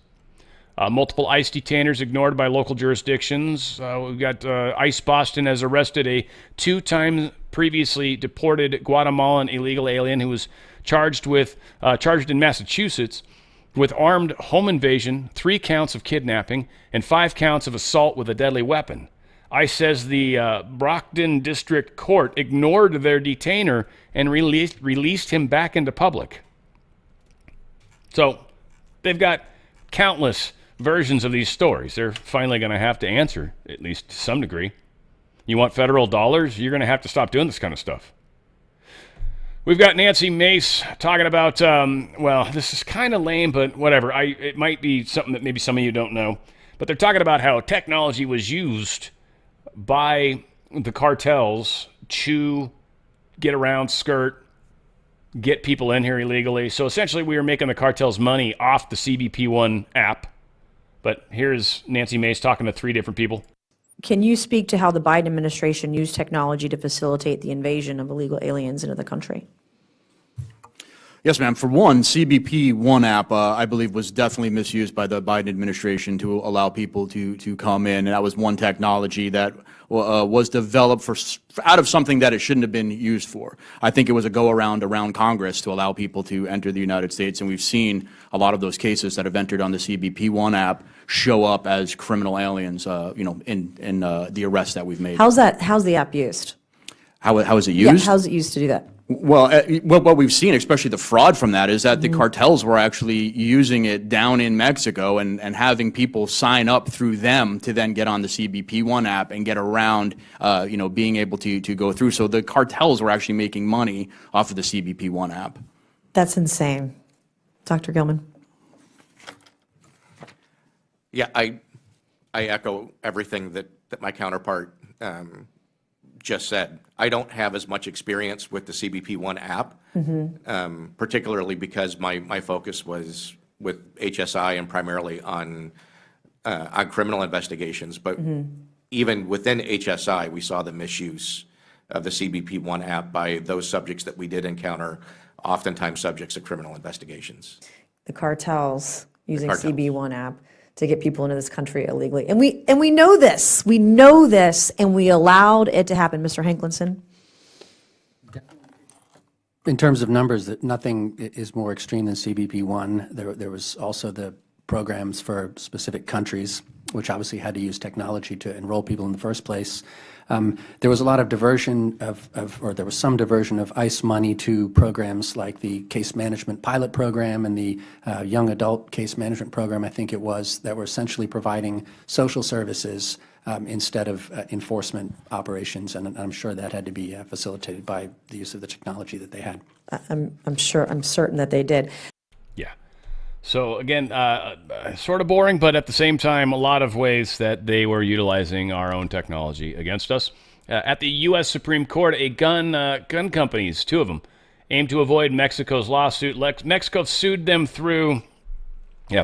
Multiple ICE detainers ignored by local jurisdictions. We've got ICE Boston has arrested a 2-time previously deported Guatemalan illegal alien who was charged in Massachusetts with armed home invasion, 3 counts of kidnapping, and 5 counts of assault with a deadly weapon. ICE says the Brockton District Court ignored their detainer and released him back into public. So they've got countless versions of these stories. They're finally going to have to answer, at least to some degree. You want federal dollars? You're going to have to stop doing this kind of stuff. We've got Nancy Mace talking about, well, this is kind of lame, but whatever. It might be something that maybe some of you don't know. But they're talking about how technology was used by the cartels to get around, skirt, get people in here illegally. So essentially we were making the cartels money off the CBP1 app. But here's Nancy Mace talking to 3 different people. Can you speak to how the Biden administration used technology to facilitate the invasion of illegal aliens into the country? Yes, ma'am. For one, CBP One app, I believe, was definitely misused by the Biden administration to allow people to come in. And that was one technology that was developed out of something that it shouldn't have been used for. I think it was a go-around around Congress to allow people to enter the United States. And we've seen a lot of those cases that have entered on the CBP One app show up as criminal aliens, in the arrests that we've made. How's the app used? How is it used? Yeah, how's it used to do that? Well, what we've seen, especially the fraud from that, is that the cartels were actually using it down in Mexico and having people sign up through them to then get on the CBP One app and get around, being able to go through. So the cartels were actually making money off of the CBP One app. That's insane. Dr. Gilman? Yeah, I echo everything that my counterpart just said. I don't have as much experience with the CBP One app, particularly because my focus was with HSI and primarily on criminal investigations. But even within HSI, we saw the misuse of the CBP One app by those subjects that we did encounter, oftentimes subjects of criminal investigations. The cartels using CB One app to get people into this country illegally. And we know this. We know this, and we allowed it to happen. Mr. Hanklinson? In terms of numbers, that nothing is more extreme than CBP One. There was also the programs for specific countries, which obviously had to use technology to enroll people in the first place. There was a lot of diversion or there was some diversion of ICE money to programs like the case management pilot program and the young adult case management program, I think it was, that were essentially providing social services instead of enforcement operations, and I'm sure that had to be facilitated by the use of the technology that they had. I'm certain that they did. Yeah. So again, sort of boring, but at the same time, a lot of ways that they were utilizing our own technology against us. At the U.S. Supreme Court, gun companies, 2 of them, aim to avoid Mexico's lawsuit. Mexico sued them through,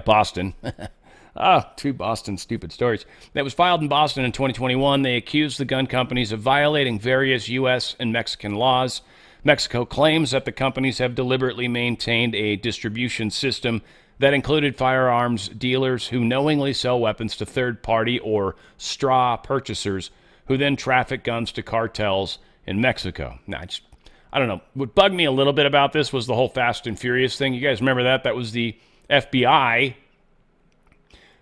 Boston. 2 Boston stupid stories. That was filed in Boston in 2021. They accused the gun companies of violating various U.S. and Mexican laws. Mexico claims that the companies have deliberately maintained a distribution system that included firearms dealers who knowingly sell weapons to third-party or straw purchasers who then traffic guns to cartels in Mexico. Now, I don't know. What bugged me a little bit about this was the whole Fast and Furious thing. You guys remember that? That was the FBI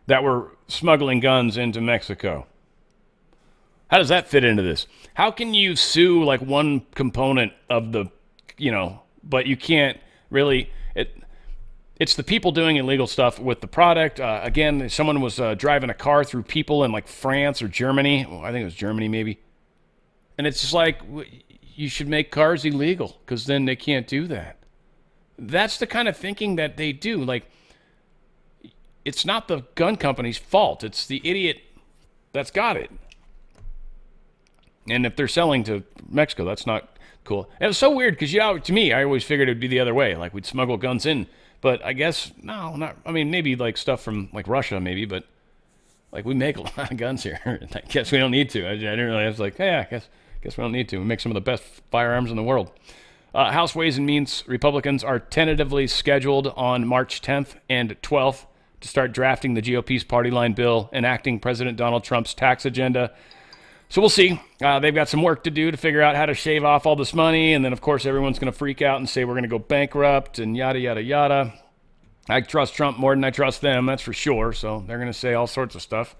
that were smuggling guns into Mexico. How does that fit into this? How can you sue like one component of the, but you can't really, it's the people doing illegal stuff with the product. Again, someone was driving a car through people in like France or Germany. Well, I think it was Germany maybe. And it's just like, you should make cars illegal because then they can't do that. That's the kind of thinking that they do. Like, it's not the gun company's fault. It's the idiot that's got it. And if they're selling to Mexico, that's not cool. And it's so weird because, to me, I always figured it would be the other way. Like, we'd smuggle guns in. But I guess, no, not. I mean, maybe like stuff from like Russia, maybe. But like, we make a lot of guns here. I guess we don't need to. I didn't realize. I was like, I guess we don't need to. We make some of the best firearms in the world. House Ways and Means Republicans are tentatively scheduled on March 10th and 12th to start drafting the GOP's party line bill enacting President Donald Trump's tax agenda. So we'll see. They've got some work to do to figure out how to shave off all this money. And then, of course, everyone's going to freak out and say we're going to go bankrupt and yada, yada, yada. I trust Trump more than I trust them, that's for sure. So they're going to say all sorts of stuff.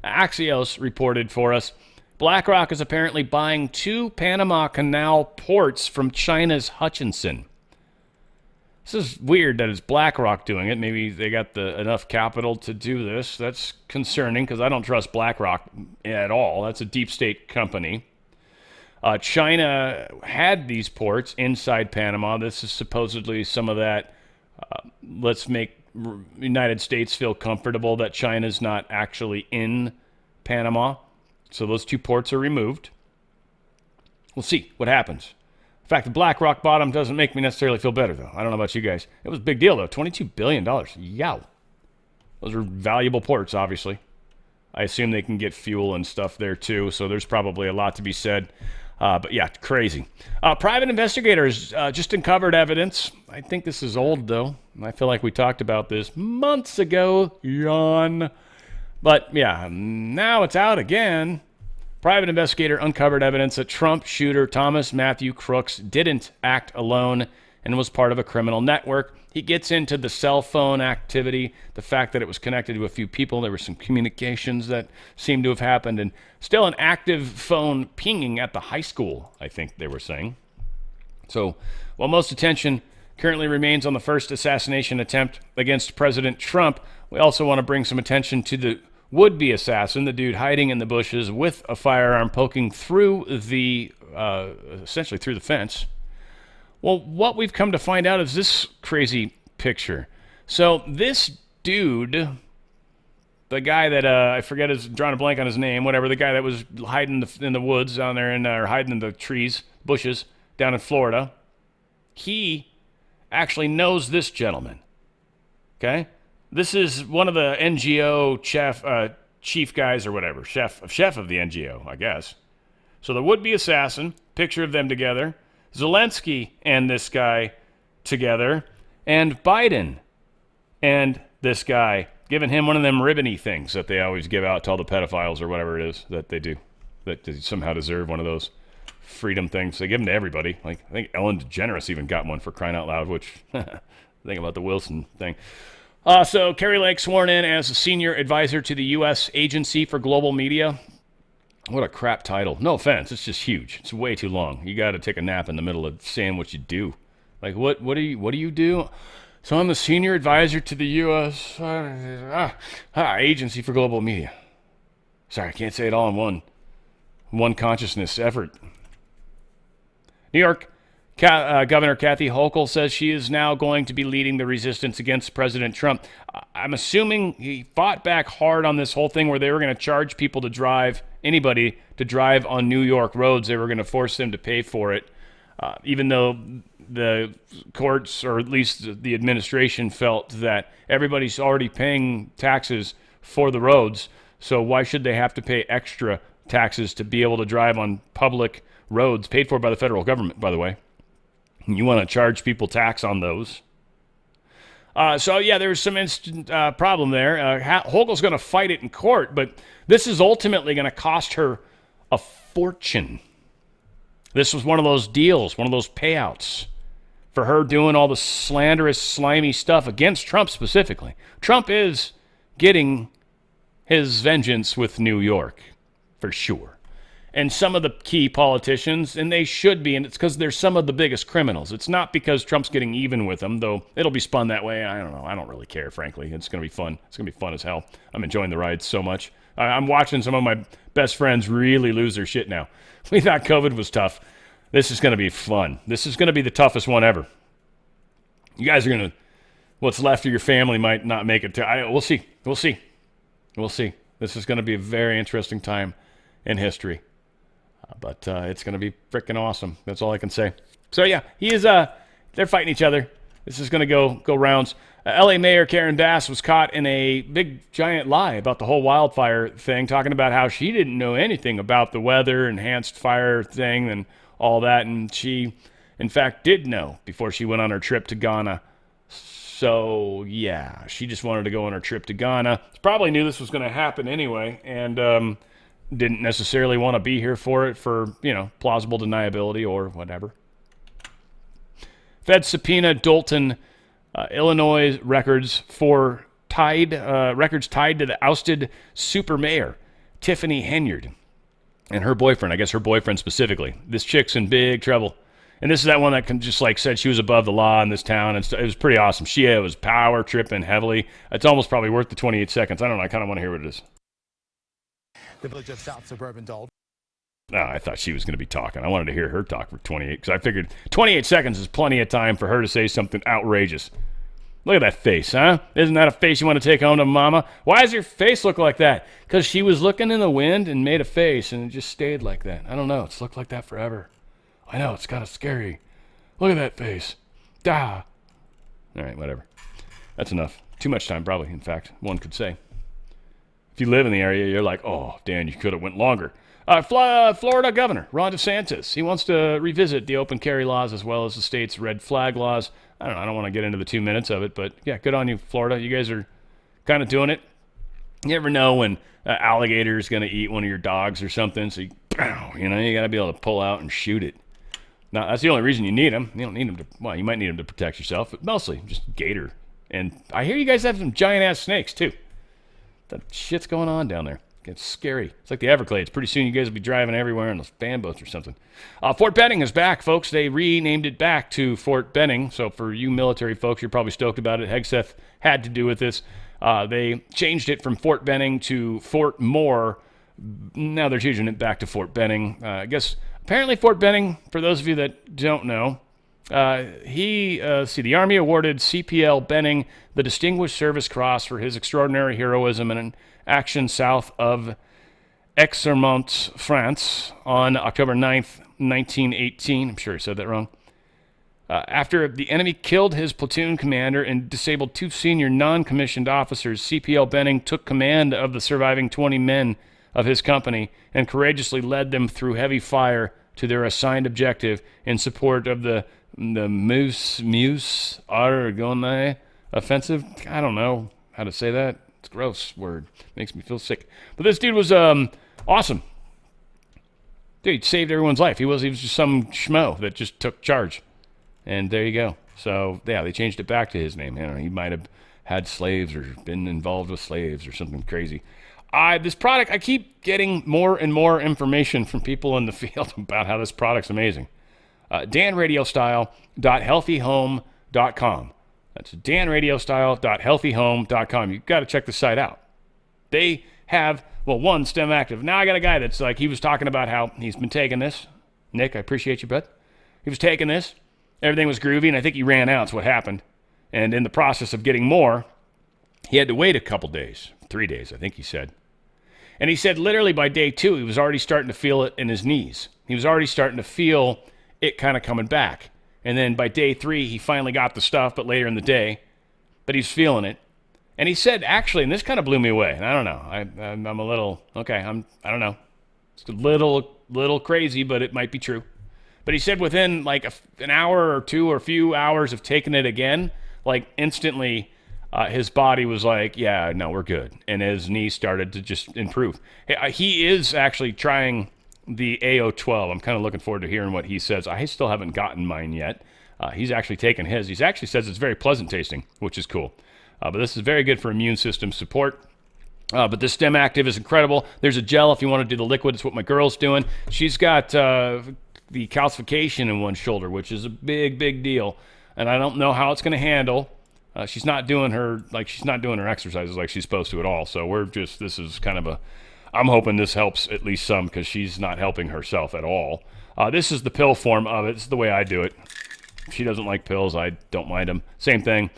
Axios reported for us, BlackRock is apparently buying 2 Panama Canal ports from China's Hutchinson. This is weird that it's BlackRock doing it. Maybe they got enough capital to do this. That's concerning because I don't trust BlackRock at all. That's a deep state company. China had these ports inside Panama. This is supposedly some of that. Let's make United States feel comfortable that China's not actually in Panama. So those 2 ports are removed. We'll see what happens. In fact, the BlackRock bottom doesn't make me necessarily feel better, though. I don't know about you guys. It was a big deal, though. $22 billion. Yow. Those are valuable ports, obviously. I assume they can get fuel and stuff there, too, so there's probably a lot to be said. But yeah, crazy. Private investigators just uncovered evidence. I think this is old, though. I feel like we talked about this months ago. Yawn. But yeah, now it's out again. Private investigator uncovered evidence that Trump shooter Thomas Matthew Crooks didn't act alone and was part of a criminal network. He gets into the cell phone activity, the fact that it was connected to a few people. There were some communications that seemed to have happened, and still an active phone pinging at the high school, I think they were saying. So while most attention currently remains on the first assassination attempt against President Trump, we also want to bring some attention to the would-be assassin, the dude hiding in the bushes with a firearm poking through essentially through the fence. Well, what we've come to find out is this crazy picture. So this dude, the guy that, I forget drawing a blank on his name, whatever, the guy that was hiding in the woods down there, or hiding in the trees, bushes, down in Florida, he actually knows this gentleman, okay? This is one of the NGO chief guys or whatever, chef of the NGO, I guess. So the would-be assassin, picture of them together, Zelensky and this guy together, and Biden and this guy, giving him one of them ribbony things that they always give out to all the pedophiles or whatever it is that they do, that they somehow deserve one of those freedom things. They give them to everybody. Like, I think Ellen DeGeneres even got one for crying out loud, which, think about the Wilson thing. So Kari Lake sworn in as a senior advisor to the U.S. Agency for Global Media. What a crap title. No offense, it's just huge. It's way too long. You got to take a nap in the middle of saying what you do. Like, what do you do? So I'm the senior advisor to the U.S. Agency for Global Media. Sorry, I can't say it all in one consciousness effort. New York Governor Kathy Hochul says she is now going to be leading the resistance against President Trump. I'm assuming he fought back hard on this whole thing where they were going to charge people to drive, anybody to drive on New York roads. They were going to force them to pay for it, even though the courts, or at least the administration, felt that everybody's already paying taxes for the roads. So why should they have to pay extra taxes to be able to drive on public roads paid for by the federal government, by the way? You want to charge people tax on those. So, yeah, there's some instant problem there. Hochul's going to fight it in court, but this is ultimately going to cost her a fortune. This was one of those deals, one of those payouts for her doing all the slanderous, slimy stuff against Trump specifically. Trump is getting his vengeance with New York, for sure. And some of the key politicians, and they should be, and it's because they're some of the biggest criminals. It's not because Trump's getting even with them, though it'll be spun that way. I don't know. I don't really care, frankly. It's going to be fun. It's going to be fun as hell. I'm enjoying the ride so much. I'm watching some of my best friends really lose their shit now. We thought COVID was tough. This is going to be fun. This is going to be the toughest one ever. You guys are going to, what's left of your family might not make it to, we'll see. We'll see. We'll see. This is going to be a very interesting time in history. But it's going to be freaking awesome. That's all I can say. So, yeah, they're fighting each other. This is going to go rounds. L.A. Mayor Karen Bass was caught in a big, giant lie about the whole wildfire thing, talking about how she didn't know anything about the weather, enhanced fire thing, and all that. And she, in fact, did know before she went on her trip to Ghana. So, yeah, she just wanted to go on her trip to Ghana. She probably knew this was going to happen anyway, and didn't necessarily want to be here for it for, plausible deniability or whatever. Fed subpoena Dolton, Illinois records tied to the ousted super mayor, Tiffany Henyard, and her boyfriend. I guess her boyfriend specifically. This chick's in big trouble. And this is that one that just like said she was above the law in this town, and it was pretty awesome. She was power tripping heavily. It's almost probably worth the 28 seconds. I don't know. I kind of want to hear what it is. The village of South Suburban Dalton. No, I thought she was going to be talking. I wanted to hear her talk for 28 because I figured 28 seconds is plenty of time for her to say something outrageous. Look at that face, huh? Isn't that a face you want to take home to mama? Why does your face look like that? Because she was looking in the wind and made a face, and it just stayed like that. I don't know. It's looked like that forever. I know, it's kind of scary. Look at that face. All right, whatever. That's enough. Too much time, probably, in fact, one could say. If you live in the area, you're like, oh, Dan, you could have went longer. Florida Governor Ron DeSantis, he wants to revisit the open carry laws as well as the state's red flag laws. I don't want to get into the 2 minutes of it, but yeah, good on you, Florida. You guys are kind of doing it. You never know when an alligator is going to eat one of your dogs or something, so you got to be able to pull out and shoot it. Now, that's the only reason you need them. You don't need them to, well, you might need them to protect yourself, but mostly just gator. And I hear you guys have some giant-ass snakes, too. That shit's going on down there. It's scary. It's like the Everglades. Pretty soon you guys will be driving everywhere in those fan boats or something. Fort Benning is back, folks. They renamed it back to Fort Benning. So for you military folks, you're probably stoked about it. Hegseth had to do with this. They changed it from Fort Benning to Fort Moore. Now they're changing it back to Fort Benning. I guess apparently Fort Benning, for those of you that don't know, the Army awarded CPL Benning the Distinguished Service Cross for his extraordinary heroism in an action south of Aix-en-Provence, France, on October 9th, 1918. I'm sure I said that wrong. After the enemy killed his platoon commander and disabled 2 senior non-commissioned officers, CPL Benning took command of the surviving 20 men of his company and courageously led them through heavy fire to their assigned objective in support of the Meuse Argonne offensive. I don't know how to say that. It's a gross word. Makes me feel sick. But this dude was awesome. Dude, he saved everyone's life. He was just some schmo that just took charge. And there you go. So, yeah, they changed it back to his name. You know, he might have had slaves or been involved with slaves or something crazy. This product, I keep getting more and more information from people in the field about how this product's amazing. danradiostyle.healthyhome.com. That's danradiostyle.healthyhome.com. You've got to check the site out. They have, well, one, STEM Active. Now I got a guy that's like, he was talking about how he's been taking this. Nick, I appreciate you, bud. He was taking this. Everything was groovy, and I think he ran out. That's what happened. And in the process of getting more, he had to wait a couple days, 3 days, I think he said. And he said literally by day 2, he was already starting to feel it in his knees. He was already starting to feel it kind of coming back. And then by day 3, he finally got the stuff, but later in the day. But he's feeling it. And he said, actually, and this kind of blew me away. And I don't know. I'm a little, okay, I don't know. It's a little crazy, but it might be true. But he said within like an hour or 2 or a few hours of taking it again, like instantly, his body was like, yeah, no, we're good. And his knees started to just improve. He is actually trying the AO12. I'm kind of looking forward to hearing what he says. I still haven't gotten mine yet. He's actually taken his. He actually says it's very pleasant tasting, which is cool. But this is very good for immune system support. But this STEM Active is incredible. There's a gel if you want to do the liquid. It's what my girl's doing. She's got the calcification in one shoulder, which is a big deal. And I don't know how it's going to handle. She's not doing her exercises like she's supposed to at all. So this is kind of I'm hoping this helps at least some because she's not helping herself at all. This is the pill form of it. It's the way I do it. If she doesn't like pills, I don't mind them. Same thing.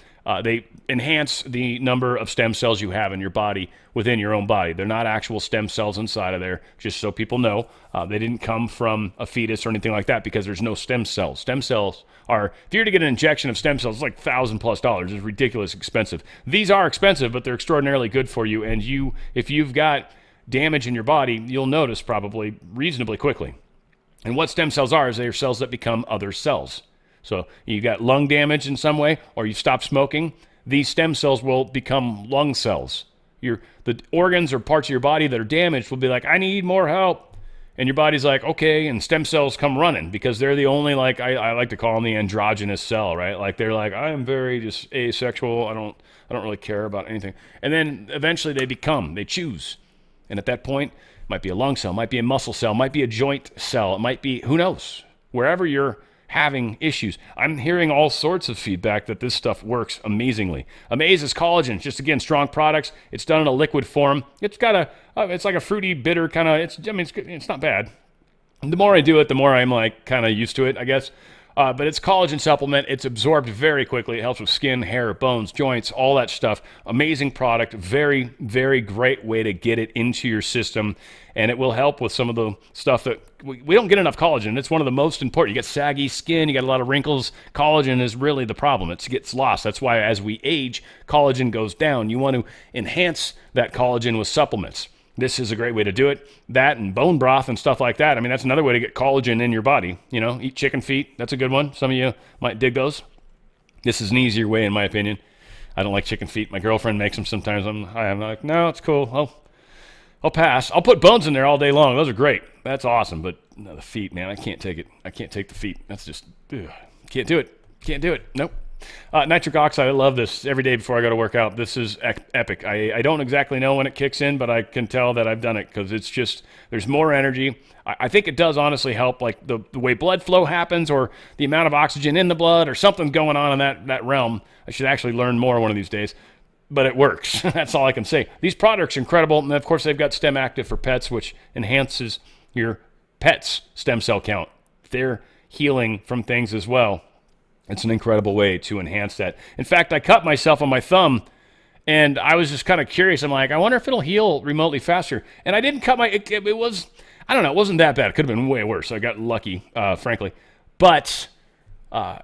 They enhance the number of stem cells you have in your body within your own body. They're not actual stem cells inside of there, just so people know. They didn't come from a fetus or anything like that because there's no stem cells. Stem cells are, if you were to get an injection of stem cells, it's like $1,000+. It's ridiculous expensive. These are expensive, but they're extraordinarily good for you. And if you've got damage in your body, you'll notice probably reasonably quickly. And what stem cells are is they are cells that become other cells. So you got lung damage in some way, or you stop smoking, these stem cells will become lung cells. The organs or parts of your body that are damaged will be like, I need more help. And your body's like, okay, and stem cells come running because they're the only, like, I like to call them the androgynous cell, right? Like they're like, I am very just asexual. I don't really care about anything. And then eventually they choose. And at that point, it might be a lung cell, might be a muscle cell, might be a joint cell, it might be, who knows? Wherever your having issues. I'm hearing all sorts of feedback that this stuff works amazingly. Amaze is collagen, just again, strong products. It's done in a liquid form. It's got it's like a fruity, bitter kind of, it's not bad. The more I do it, the more I'm like kind of used to it, I guess. But it's collagen supplement. It's absorbed very quickly. It helps with skin, hair, bones, joints, all that stuff. Amazing product. Very, very great way to get it into your system. And it will help with some of the stuff that we don't get enough collagen. It's one of the most important. You get saggy skin. You got a lot of wrinkles. Collagen is really the problem. It gets lost. That's why as we age, collagen goes down. You want to enhance that collagen with supplements. This is a great way to do it. That and bone broth and stuff like that. I mean, that's another way to get collagen in your body. You know, eat chicken feet. That's a good one. Some of you might dig those. This is an easier way, in my opinion. I don't like chicken feet. My girlfriend makes them sometimes. I'm like, no, it's cool. I'll pass. I'll put bones in there all day long. Those are great. That's awesome. But no, the feet, man, I can't take it. I can't take the feet. That's just, can't do it. Can't do it. Nope. Nitric oxide, I love this every day before I go to work out. This is epic. I don't exactly know when it kicks in, but I can tell that I've done it because it's just, there's more energy. I think it does honestly help, like the way blood flow happens or the amount of oxygen in the blood or something going on in that realm. I should actually learn more one of these days, but it works. That's all I can say. These products are incredible, and of course they've got Stem Active for pets, which enhances your pet's stem cell count. They're healing from things as well. It's an incredible way to enhance that. In fact, I cut myself on my thumb, and I was just kind of curious. I'm like, I wonder if it'll heal remotely faster. And I didn't cut it was, I don't know, it wasn't that bad. It could have been way worse. I got lucky, frankly. But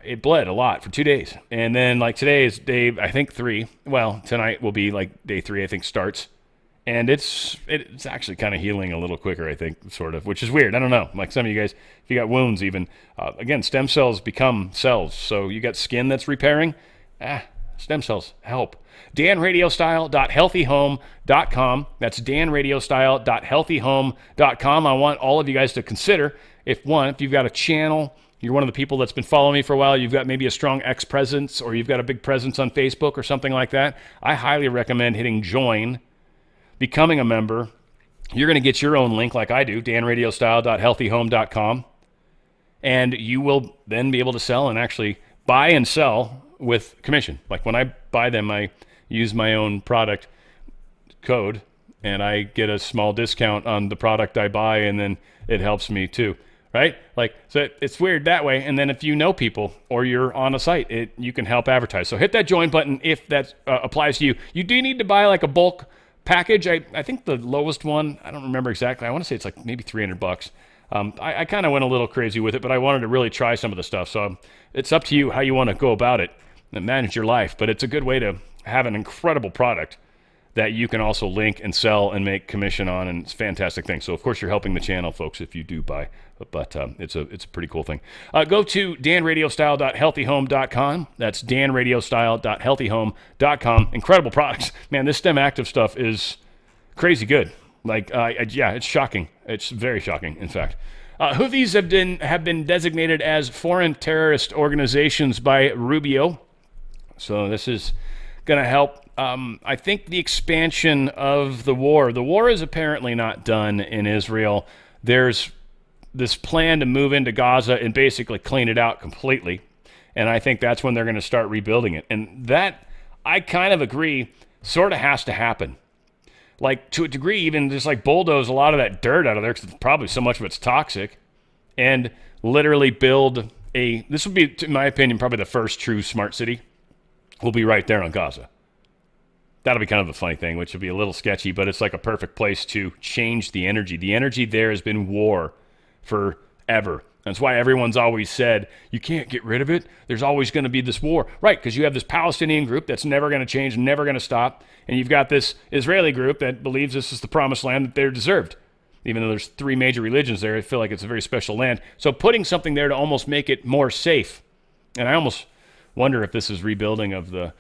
it bled a lot for 2 days. And then, like, today is day, I think, 3. Well, tonight will be, like, day 3, I think, starts. And it's actually kind of healing a little quicker, I think, sort of, which is weird. I don't know. Like some of you guys, if you got wounds even, again, stem cells become cells. So you got skin that's repairing. Stem cells help. danradiostyle.healthyhome.com. That's danradiostyle.healthyhome.com. I want all of you guys to consider, if you've got a channel, you're one of the people that's been following me for a while, you've got maybe a strong X presence, or you've got a big presence on Facebook or something like that, I highly recommend hitting join, becoming a member. You're going to get your own link like I do, danradiostyle.healthyhome.com. And you will then be able to sell and actually buy and sell with commission. Like when I buy them, I use my own product code and I get a small discount on the product I buy, and then it helps me too, right? Like, so it's weird that way. And then if you know people or you're on a site, you can help advertise. So hit that join button if that applies to you. You do need to buy like a bulk package. I think the lowest one, I don't remember exactly. I want to say it's like maybe $300. I kind of went a little crazy with it, but I wanted to really try some of the stuff. So it's up to you how you want to go about it and manage your life. But it's a good way to have an incredible product that you can also link and sell and make commission on, and it's a fantastic thing. So of course you're helping the channel, folks, if you do buy, but it's a pretty cool thing. Go to danradiostyle.healthyhome.com. That's danradiostyle.healthyhome.com. Incredible products, man. This Stem Active stuff is crazy good. Like, yeah, it's shocking. It's very shocking, in fact. Houthis have been designated as foreign terrorist organizations by Rubio. So this is going to help. I think the expansion of the war. The war is apparently not done in Israel. There's this plan to move into Gaza and basically clean it out completely. And I think that's when they're going to start rebuilding it. And that, I kind of agree, sort of has to happen. Like, to a degree, even just like bulldoze a lot of that dirt out of there, because probably so much of it's toxic, and literally build this would be, in my opinion, probably the first true smart city will be right there on Gaza. That'll be kind of a funny thing, which will be a little sketchy, but it's like a perfect place to change the energy. The energy there has been war forever. That's why everyone's always said, you can't get rid of it. There's always going to be this war. Right, because you have this Palestinian group that's never going to change, never going to stop. And you've got this Israeli group that believes this is the promised land that they're deserved. Even though there's 3 major religions there, I feel like it's a very special land. So putting something there to almost make it more safe. And I almost wonder if this is rebuilding of the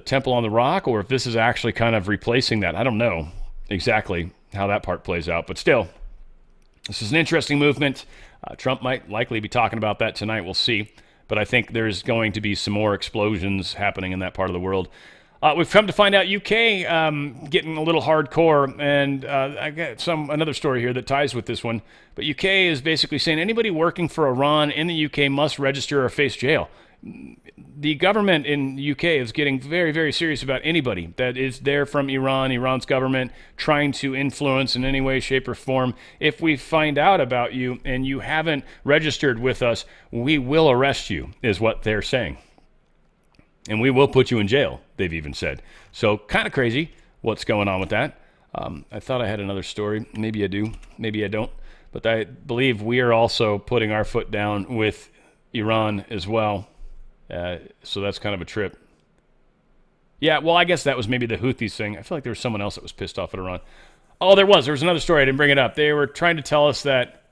Temple on the Rock, or if this is actually kind of replacing that. I don't know exactly how that part plays out, but still, this is an interesting movement. Trump might likely be talking about that tonight. We'll see. But I think there's going to be some more explosions happening in that part of the world. We've come to find out UK getting a little hardcore, and I got another story here that ties with this one. But UK is basically saying anybody working for Iran in the UK must register or face jail. The government in the UK is getting very, very serious about anybody that is there from Iran, Iran's government, trying to influence in any way, shape, or form. If we find out about you and you haven't registered with us, we will arrest you, is what they're saying. And we will put you in jail, they've even said. So kind of crazy what's going on with that. I thought I had another story. Maybe I do. Maybe I don't. But I believe we are also putting our foot down with Iran as well. So that's kind of a trip. Yeah, well, I guess that was maybe the Houthis thing. I feel like there was someone else that was pissed off at Iran. Oh, there was another story. I didn't bring it up. They were trying to tell us that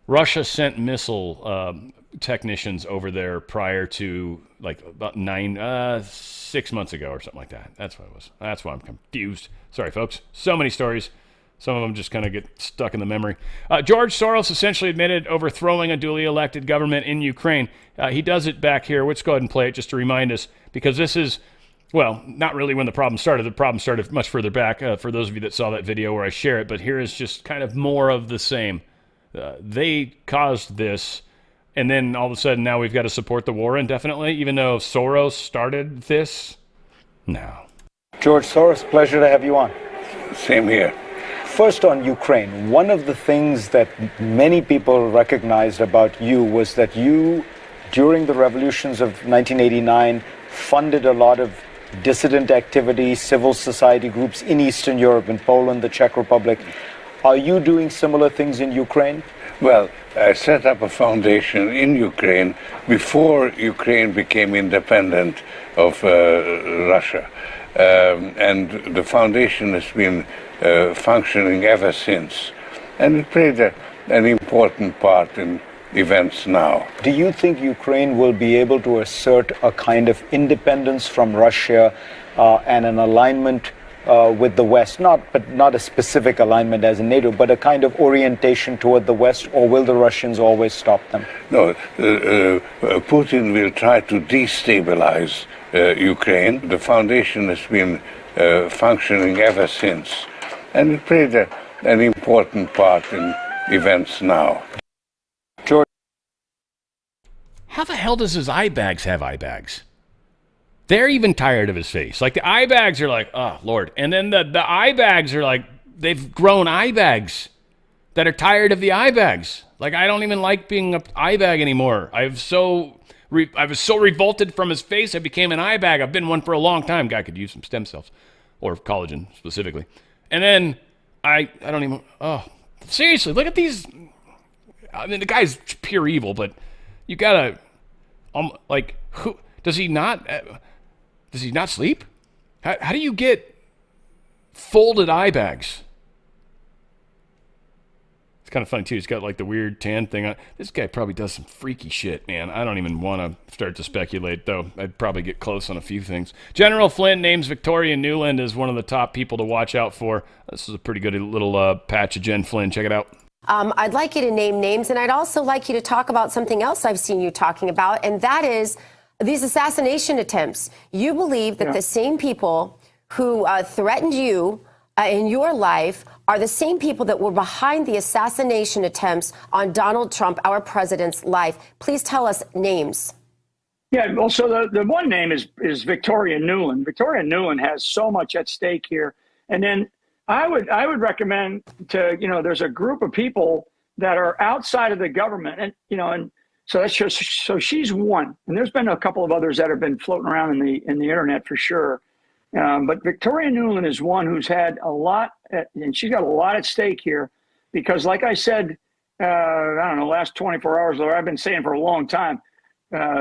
Russia sent missile technicians over there prior to like about 6 months ago or something like that. That's what it was. That's why I'm confused. Sorry, folks. So many stories. Some of them just kind of get stuck in the memory. George Soros essentially admitted overthrowing a duly elected government in Ukraine. He does it back here. Let's go ahead and play it just to remind us, because this is, well, not really when the problem started. The problem started much further back, for those of you that saw that video where I share it. But here is just kind of more of the same. They caused this, and then all of a sudden now we've got to support the war indefinitely, even though Soros started this? No. George Soros, pleasure to have you on. Same here. First, on Ukraine, one of the things that many people recognized about you was that you, during the revolutions of 1989, funded a lot of dissident activity, civil society groups in Eastern Europe, in Poland, the Czech Republic. Are you doing similar things in Ukraine? Well, I set up a foundation in Ukraine before Ukraine became independent of Russia. And the foundation has been functioning ever since. And it played an important part in events now. Do you think Ukraine will be able to assert a kind of independence from Russia and an alignment with the West, not a specific alignment as in NATO, but a kind of orientation toward the West, or will the Russians always stop them? No, Putin will try to destabilize Ukraine. The foundation has been functioning ever since, and it played an important part in events now. George, how the hell does his eye bags have eye bags? They're even tired of his face. Like, the eye bags are like, oh, Lord. And then the eye bags are like, they've grown eye bags that are tired of the eye bags. Like, I don't even like being an eye bag anymore. I was so revolted from his face, I became an eye bag. I've been one for a long time. Guy could use some stem cells, or collagen specifically. And then I don't even, seriously, look at these. I mean, the guy's pure evil, but you gotta, who, does he not sleep? How do you get folded eye bags? It's kind of funny, too. He's got, like, the weird tan thing on. This guy probably does some freaky shit, man. I don't even want to start to speculate, though. I'd probably get close on a few things. General Flynn names Victoria Nuland as one of the top people to watch out for. This is a pretty good little patch of Jen Flynn. Check it out. I'd like you to name names, and I'd also like you to talk about something else I've seen you talking about, and that is these assassination attempts. You believe that the same people who threatened you in your life are the same people that were behind the assassination attempts on Donald Trump, our president's life. Please tell us names. Yeah, well, so the one name is Victoria Nuland. Victoria Nuland has so much at stake here. And then I would recommend to, there's a group of people that are outside of the government, and so that's just, so she's one. And there's been a couple of others that have been floating around in the internet for sure. But Victoria Nuland is one who's had a lot, and she's got a lot at stake here, because like I said, I don't know, last 24 hours, or I've been saying for a long time,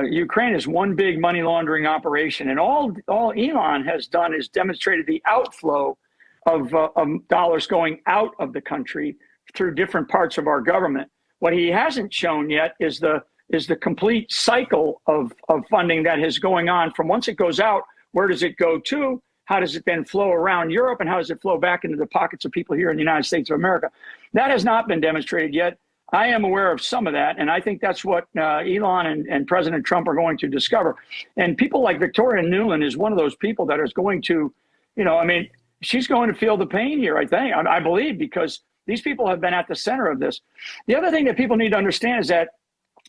Ukraine is one big money laundering operation. And all Elon has done is demonstrated the outflow of dollars going out of the country through different parts of our government. What he hasn't shown yet is the complete cycle of funding that is going on from once it goes out. Where does it go to? How does it then flow around Europe? And how does it flow back into the pockets of people here in the United States of America? That has not been demonstrated yet. I am aware of some of that, and I think that's what Elon and President Trump are going to discover. And people like Victoria Nuland is one of those people that is going to, she's going to feel the pain here, I believe, because these people have been at the center of this. The other thing that people need to understand is that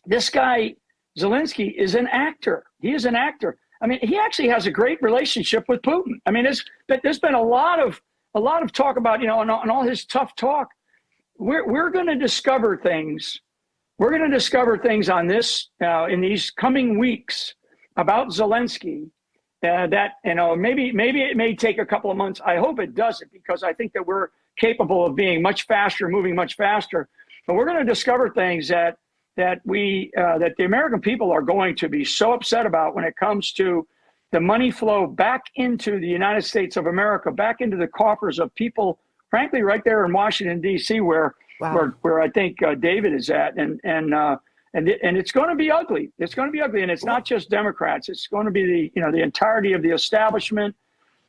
this guy, Zelensky, is an actor. He is an actor. He actually has a great relationship with Putin. There's been a lot of talk about, and all his tough talk. We're going to discover things. We're going to discover things on this in these coming weeks about Zelensky that, maybe it may take a couple of months. I hope it doesn't, because I think that we're capable of being much faster, moving much faster. But we're going to discover things that the American people are going to be so upset about when it comes to the money flow back into the United States of America, back into the coffers of people, frankly, right there in Washington, D.C., where I think David is at. And it's going to be ugly. It's going to be ugly. And it's not just Democrats. It's going to be the entirety of the establishment,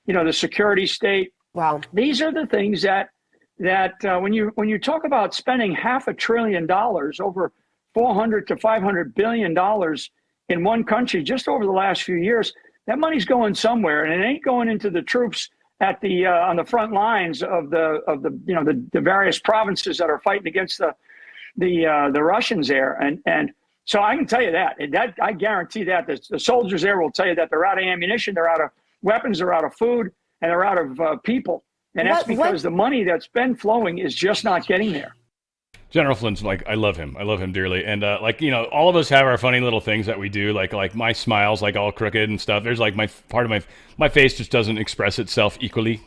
the security state. Wow. These are the things that when you talk about spending $500 billion, over $400 to $500 billion in one country just over the last few years, that money's going somewhere, and it ain't going into the troops at the on the front lines of the various provinces that are fighting against the Russians there, and so I can tell you that I guarantee that the soldiers there will tell you that they're out of ammunition, they're out of weapons, they're out of food, and they're out of people, and that's because the money that's been flowing is just not getting there. General Flynn's I love him. I love him dearly. And all of us have our funny little things that we do, like my smile's all crooked and stuff. There's my part of my face just doesn't express itself equally.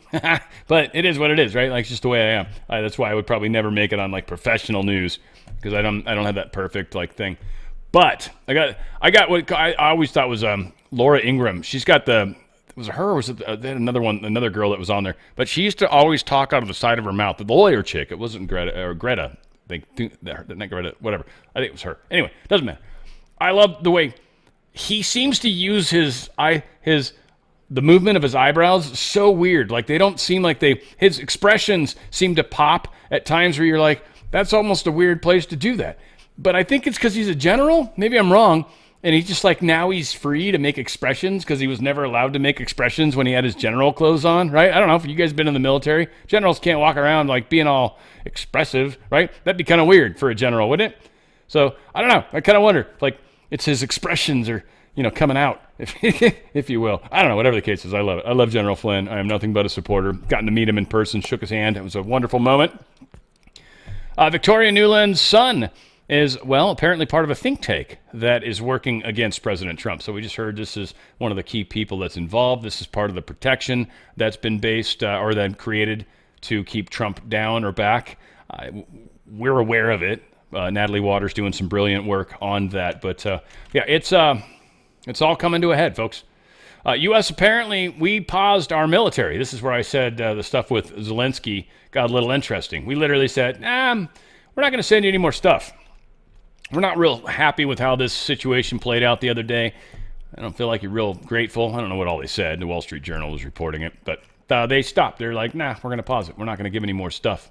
But it is what it is, right? It's just the way I am. That's why I would probably never make it on professional news, because I don't have that perfect thing. But I got what I always thought was Laura Ingraham. She's got was it her or was it another girl that was on there? But she used to always talk out of the side of her mouth. The lawyer chick. It wasn't Greta. Whatever. I think it was her. Anyway, doesn't matter. I love the way he seems to use the movement of his eyebrows. So weird. They don't seem like his expressions seem to pop at times where you're like, that's almost a weird place to do that. But I think it's because he's a general. Maybe I'm wrong. And he's just now he's free to make expressions because he was never allowed to make expressions when he had his general clothes on, right? I don't know if you guys been in the military. Generals can't walk around being all expressive, right? That'd be kind of weird for a general, wouldn't it? So I don't know. I kind of wonder, it's his expressions are, coming out, if you will. I don't know. Whatever the case is, I love it. I love General Flynn. I am nothing but a supporter. Gotten to meet him in person, shook his hand. It was a wonderful moment. Victoria Nuland's son is, apparently part of a think tank that is working against President Trump. So we just heard this is one of the key people that's involved. This is part of the protection that's been based or then created to keep Trump down or back. We're aware of it. Natalie Waters doing some brilliant work on that. But it's all coming to a head, folks. U.S. apparently, we paused our military. This is where I said the stuff with Zelensky got a little interesting. We literally said, we're not going to send you any more stuff. We're not real happy with how this situation played out the other day. I don't feel like you're real grateful. I don't know what all they said. The Wall Street Journal was reporting it. But they stopped. They're like, we're going to pause it. We're not going to give any more stuff.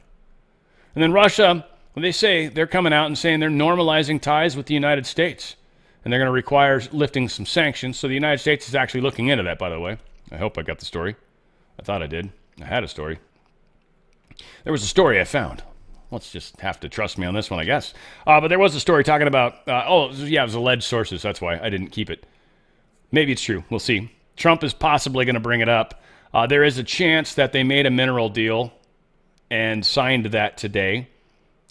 And then Russia, they say they're coming out and saying they're normalizing ties with the United States. And they're going to require lifting some sanctions. So the United States is actually looking into that, by the way. I hope I got the story. I thought I did. I had a story. There was a story I found. Let's just have to trust me on this one, I guess. But there was a story talking about, it was alleged sources. That's why I didn't keep it. Maybe it's true. We'll see. Trump is possibly going to bring it up. There is a chance that they made a mineral deal and signed that today.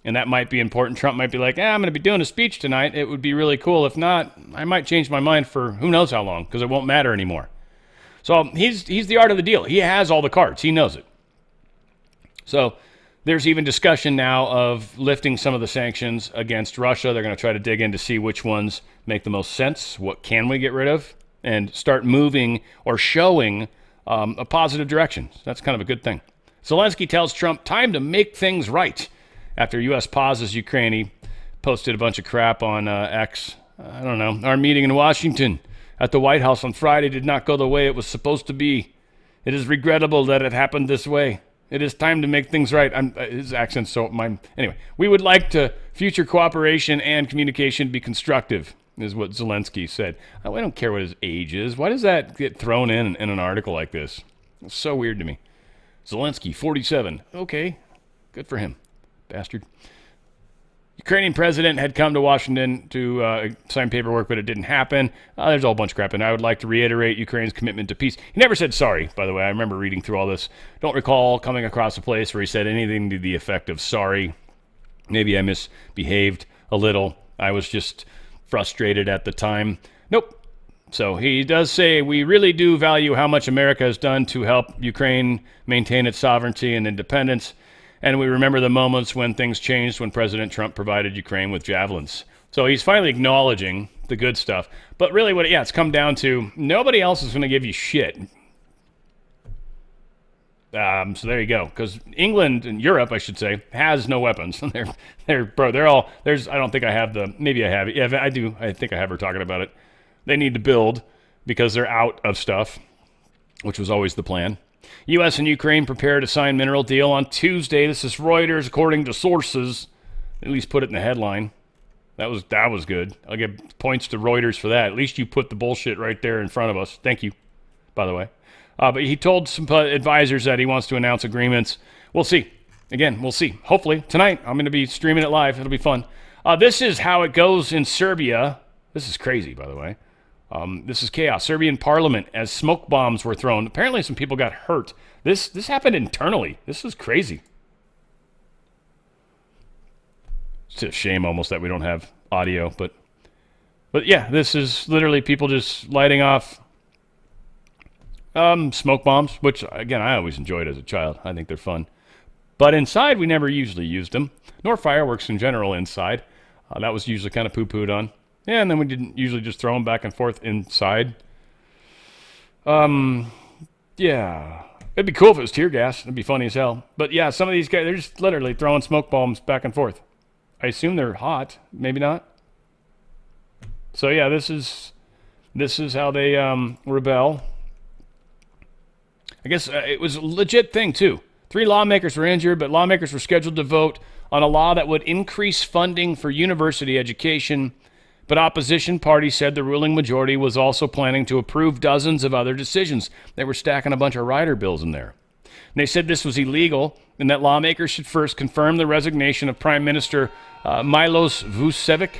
And that might be important. Trump might be like, I'm going to be doing a speech tonight. It would be really cool. If not, I might change my mind for who knows how long, because it won't matter anymore. So he's the art of the deal. He has all the cards. He knows it. So there's even discussion now of lifting some of the sanctions against Russia. They're going to try to dig in to see which ones make the most sense. What can we get rid of? And start moving or showing a positive direction. That's kind of a good thing. Zelensky tells Trump, time to make things right. After U.S. pauses Ukraine, he posted a bunch of crap on X. I don't know. Our meeting in Washington at the White House on Friday did not go the way it was supposed to be. It is regrettable that it happened this way. It is time to make things right. His accent's so mine. Anyway, we would like to future cooperation and communication be constructive, is what Zelensky said. I don't care what his age is. Why does that get thrown in an article like this? It's so weird to me. Zelensky, 47. Okay, good for him, bastard. Ukrainian president had come to Washington to sign paperwork, but it didn't happen. There's a whole bunch of crap, and I would like to reiterate Ukraine's commitment to peace. He never said sorry, by the way. I remember reading through all this. Don't recall coming across a place where he said anything to the effect of sorry. Maybe I misbehaved a little. I was just frustrated at the time. Nope. So he does say, we really do value how much America has done to help Ukraine maintain its sovereignty and independence. And we remember the moments when things changed when President Trump provided Ukraine with javelins. So he's finally acknowledging the good stuff. But really, it's come down to nobody else is going to give you shit. So there you go. Because England and Europe, I should say, has no weapons. they're all. I don't think I have the. Maybe I have it. Yeah, I do. I think I have her talking about it. They need to build because they're out of stuff, which was always the plan. U.S. and Ukraine prepare to sign mineral deal on Tuesday. This is Reuters, according to sources. At least put it in the headline. That was good. I'll give points to Reuters for that. At least you put the bullshit right there in front of us. Thank you, by the way. But he told some advisors that he wants to announce agreements. We'll see. Again, we'll see. Hopefully tonight. I'm going to be streaming it live. It'll be fun. This is how it goes in Serbia. This is crazy, by the way. This is chaos. Serbian parliament as smoke bombs were thrown. Apparently some people got hurt. This happened internally. This is crazy. It's a shame almost that we don't have audio, but yeah, this is literally people just lighting off smoke bombs, which again I always enjoyed as a child. I think they're fun. But inside we never usually used them, nor fireworks in general inside. That was usually kind of poo-pooed on. Yeah, and then we didn't usually just throw them back and forth inside. Yeah. It'd be cool if it was tear gas. It'd be funny as hell. But yeah, some of these guys, they're just literally throwing smoke bombs back and forth. I assume they're hot. Maybe not. So yeah, this is how they rebel. I guess it was a legit thing, too. 3 lawmakers were injured, but lawmakers were scheduled to vote on a law that would increase funding for university education. But opposition parties said the ruling majority was also planning to approve dozens of other decisions. They were stacking a bunch of rider bills in there. And they said this was illegal and that lawmakers should first confirm the resignation of Prime Minister Milos Vucevic.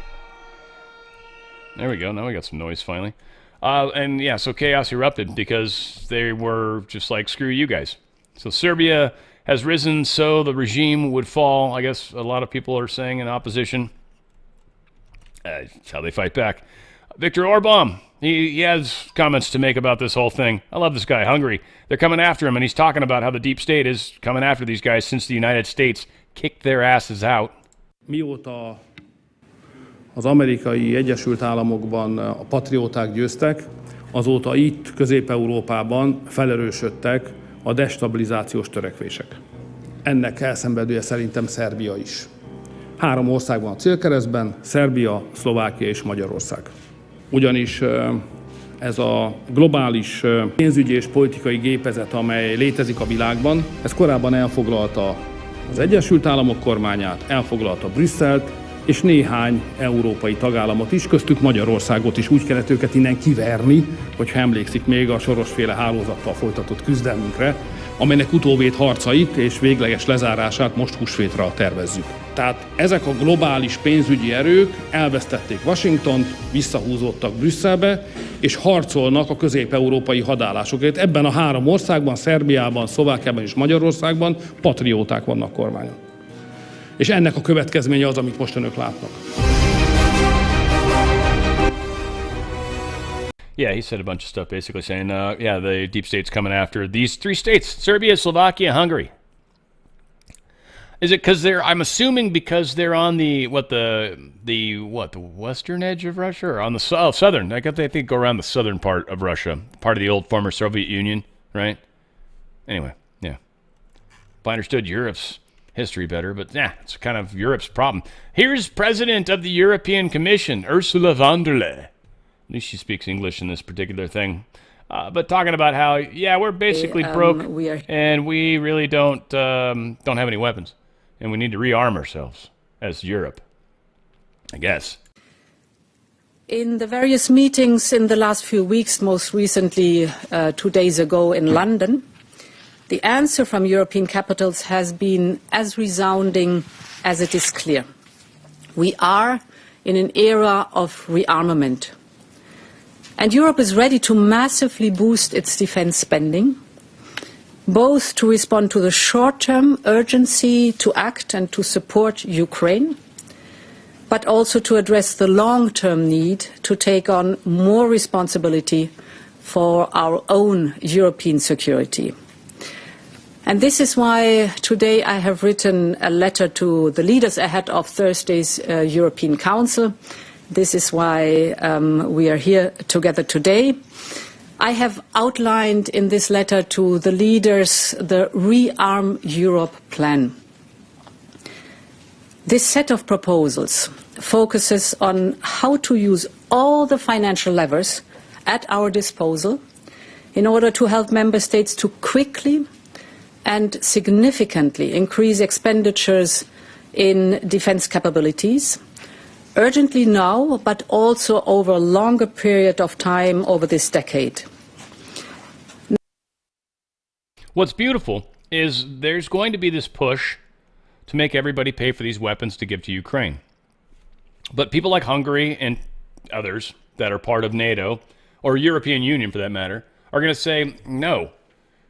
There we go. Now we got some noise finally. And yeah, so chaos erupted because they were just like, screw you guys. So Serbia has risen so the regime would fall. I guess a lot of people are saying in opposition. That's how they fight back. Viktor Orban, he has comments to make about this whole thing. I love this guy, Hungary. They're coming after him, and he's talking about how the deep state is coming after these guys since the United States kicked their asses out. Mióta az amerikai Egyesült Államokban a patrióták győztek, azóta itt, Közép-Európában felerősödtek a destabilizációs törekvések. Ennek elszenvedője szerintem Szerbia is. 3 ország van a célkeresztben, Szerbia, Szlovákia és Magyarország. Ugyanis ez a globális pénzügyi és politikai gépezet, amely létezik a világban, ez korábban elfoglalta az Egyesült Államok kormányát, elfoglalta Brüsszelt, és néhány európai tagállamot is, köztük Magyarországot is. Úgy kellett őket innen kiverni, hogyha emlékszik még a Soros-féle hálózattal folytatott küzdelmünkre, amelynek utóvét harcait és végleges lezárását most húsvétra tervezzük. Tehát ezek a globális pénzügyi erők elvesztették Washingtont, visszahúzódtak Brüsszelbe, és harcolnak a közép-európai hadállásokért. Ebben a 3 országban, Szerbiában, Szlovákiában és Magyarországban patrióták vannak kormányon. És ennek a következménye az, amit most önök látnak. Yeah, he said a bunch of stuff basically saying, the deep state's coming after these 3 states, Serbia, Slovakia, Hungary. Is it because I'm assuming because they're on the western edge of Russia or on the southern? I think go around the southern part of Russia, part of the old former Soviet Union, right? Anyway, yeah. If I understood Europe's history better, but yeah, it's kind of Europe's problem. Here's President of the European Commission, Ursula von der Leyen. At least she speaks English in this particular thing. But talking about how, we're basically broke and we really don't have any weapons. And we need to rearm ourselves as Europe. I guess. In the various meetings in the last few weeks, most recently 2 days ago in London, the answer from European capitals has been as resounding as it is clear. We are in an era of rearmament. And Europe is ready to massively boost its defense spending, both to respond to the short-term urgency to act and to support Ukraine, but also to address the long-term need to take on more responsibility for our own European security. And this is why today I have written a letter to the leaders ahead of Thursday's European Council. This is why we are here together today. I have outlined in this letter to the leaders the Rearm Europe plan. This set of proposals focuses on how to use all the financial levers at our disposal in order to help member states to quickly and significantly increase expenditures in defense capabilities, urgently now, but also over a longer period of time over this decade. What's beautiful is there's going to be this push to make everybody pay for these weapons to give to Ukraine. But people like Hungary and others that are part of NATO, or European Union for that matter, are going to say, no,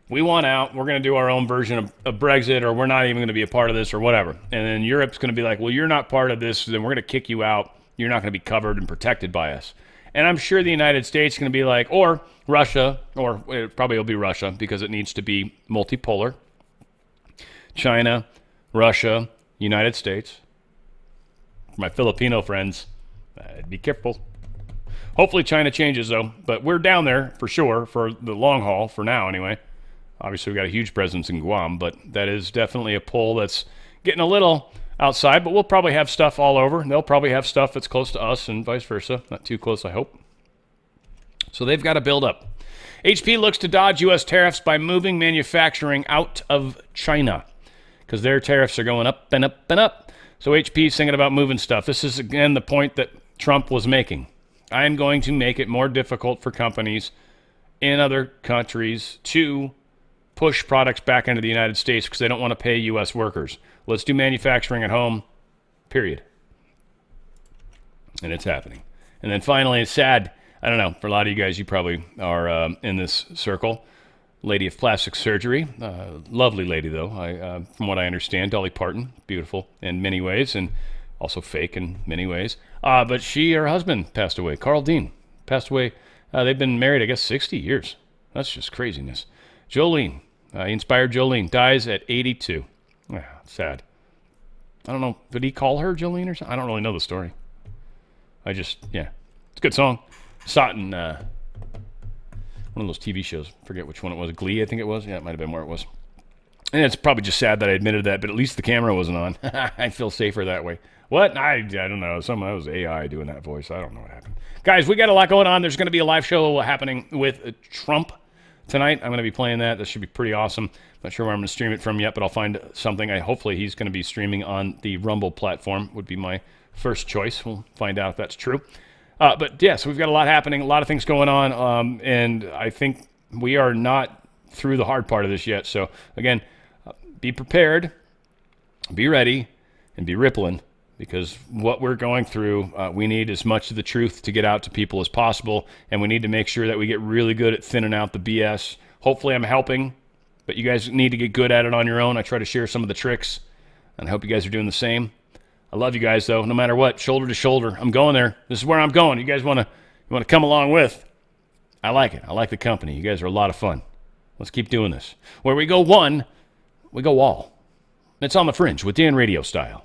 we want out, we're going to do our own version of Brexit, or we're not even going to be a part of this, or whatever. And then Europe's going to be like, well, you're not part of this, then we're going to kick you out. You're not going to be covered and protected by us. And I'm sure the United States is going to be like, or Russia, or it probably will be Russia because it needs to be multipolar. China, Russia, United States. For my Filipino friends, be careful. Hopefully China changes, though. But we're down there for sure for the long haul, for now anyway. Obviously, we've got a huge presence in Guam, but that is definitely a pull that's getting a little outside. But we'll probably have stuff all over. They'll probably have stuff that's close to us and vice versa. Not too close, I hope. So they've got to build up. HP looks to dodge U.S. tariffs by moving manufacturing out of China, because their tariffs are going up and up and up. So HP's thinking about moving stuff. This is, again, the point that Trump was making. I am going to make it more difficult for companies in other countries to push products back into the United States because they don't want to pay U.S. workers. Let's do manufacturing at home, period. And it's happening. And then finally, it's sad. I don't know. For a lot of you guys, you probably are in this circle. Lady of plastic surgery. Lovely lady, though, from what I understand. Dolly Parton. Beautiful in many ways and also fake in many ways. But her husband passed away. Carl Dean passed away. They've been married, I guess, 60 years. That's just craziness. Jolene, inspired Jolene, dies at 82. Sad. I don't know. Did he call her Jolene or something? I don't really know the story. It's a good song. Saw it in one of those TV shows. Forget which one it was. Glee, I think it was. Yeah, it might have been where it was. And it's probably just sad that I admitted that, but at least the camera wasn't on. I feel safer that way. What? I don't know. That was AI doing that voice. I don't know what happened. Guys, we got a lot going on. There's going to be a live show happening with Trump tonight. I'm going to be playing that. That should be pretty awesome. Not sure where I'm going to stream it from yet, but I'll find something. Hopefully he's going to be streaming on the Rumble platform would be my first choice. We'll find out if that's true. But yes, we've got a lot happening, a lot of things going on, and I think we are not through the hard part of this yet. So again, be prepared, be ready, and be rippling, because what we're going through, we need as much of the truth to get out to people as possible, and we need to make sure that we get really good at thinning out the BS. Hopefully I'm helping, but you guys need to get good at it on your own. I try to share some of the tricks, and I hope you guys are doing the same. I love you guys, though, no matter what, shoulder to shoulder. I'm going there. This is where I'm going. You guys want to come along with? I like it. I like the company. You guys are a lot of fun. Let's keep doing this. Where we go one, we go all. It's on the Fringe with Dan Radio Style.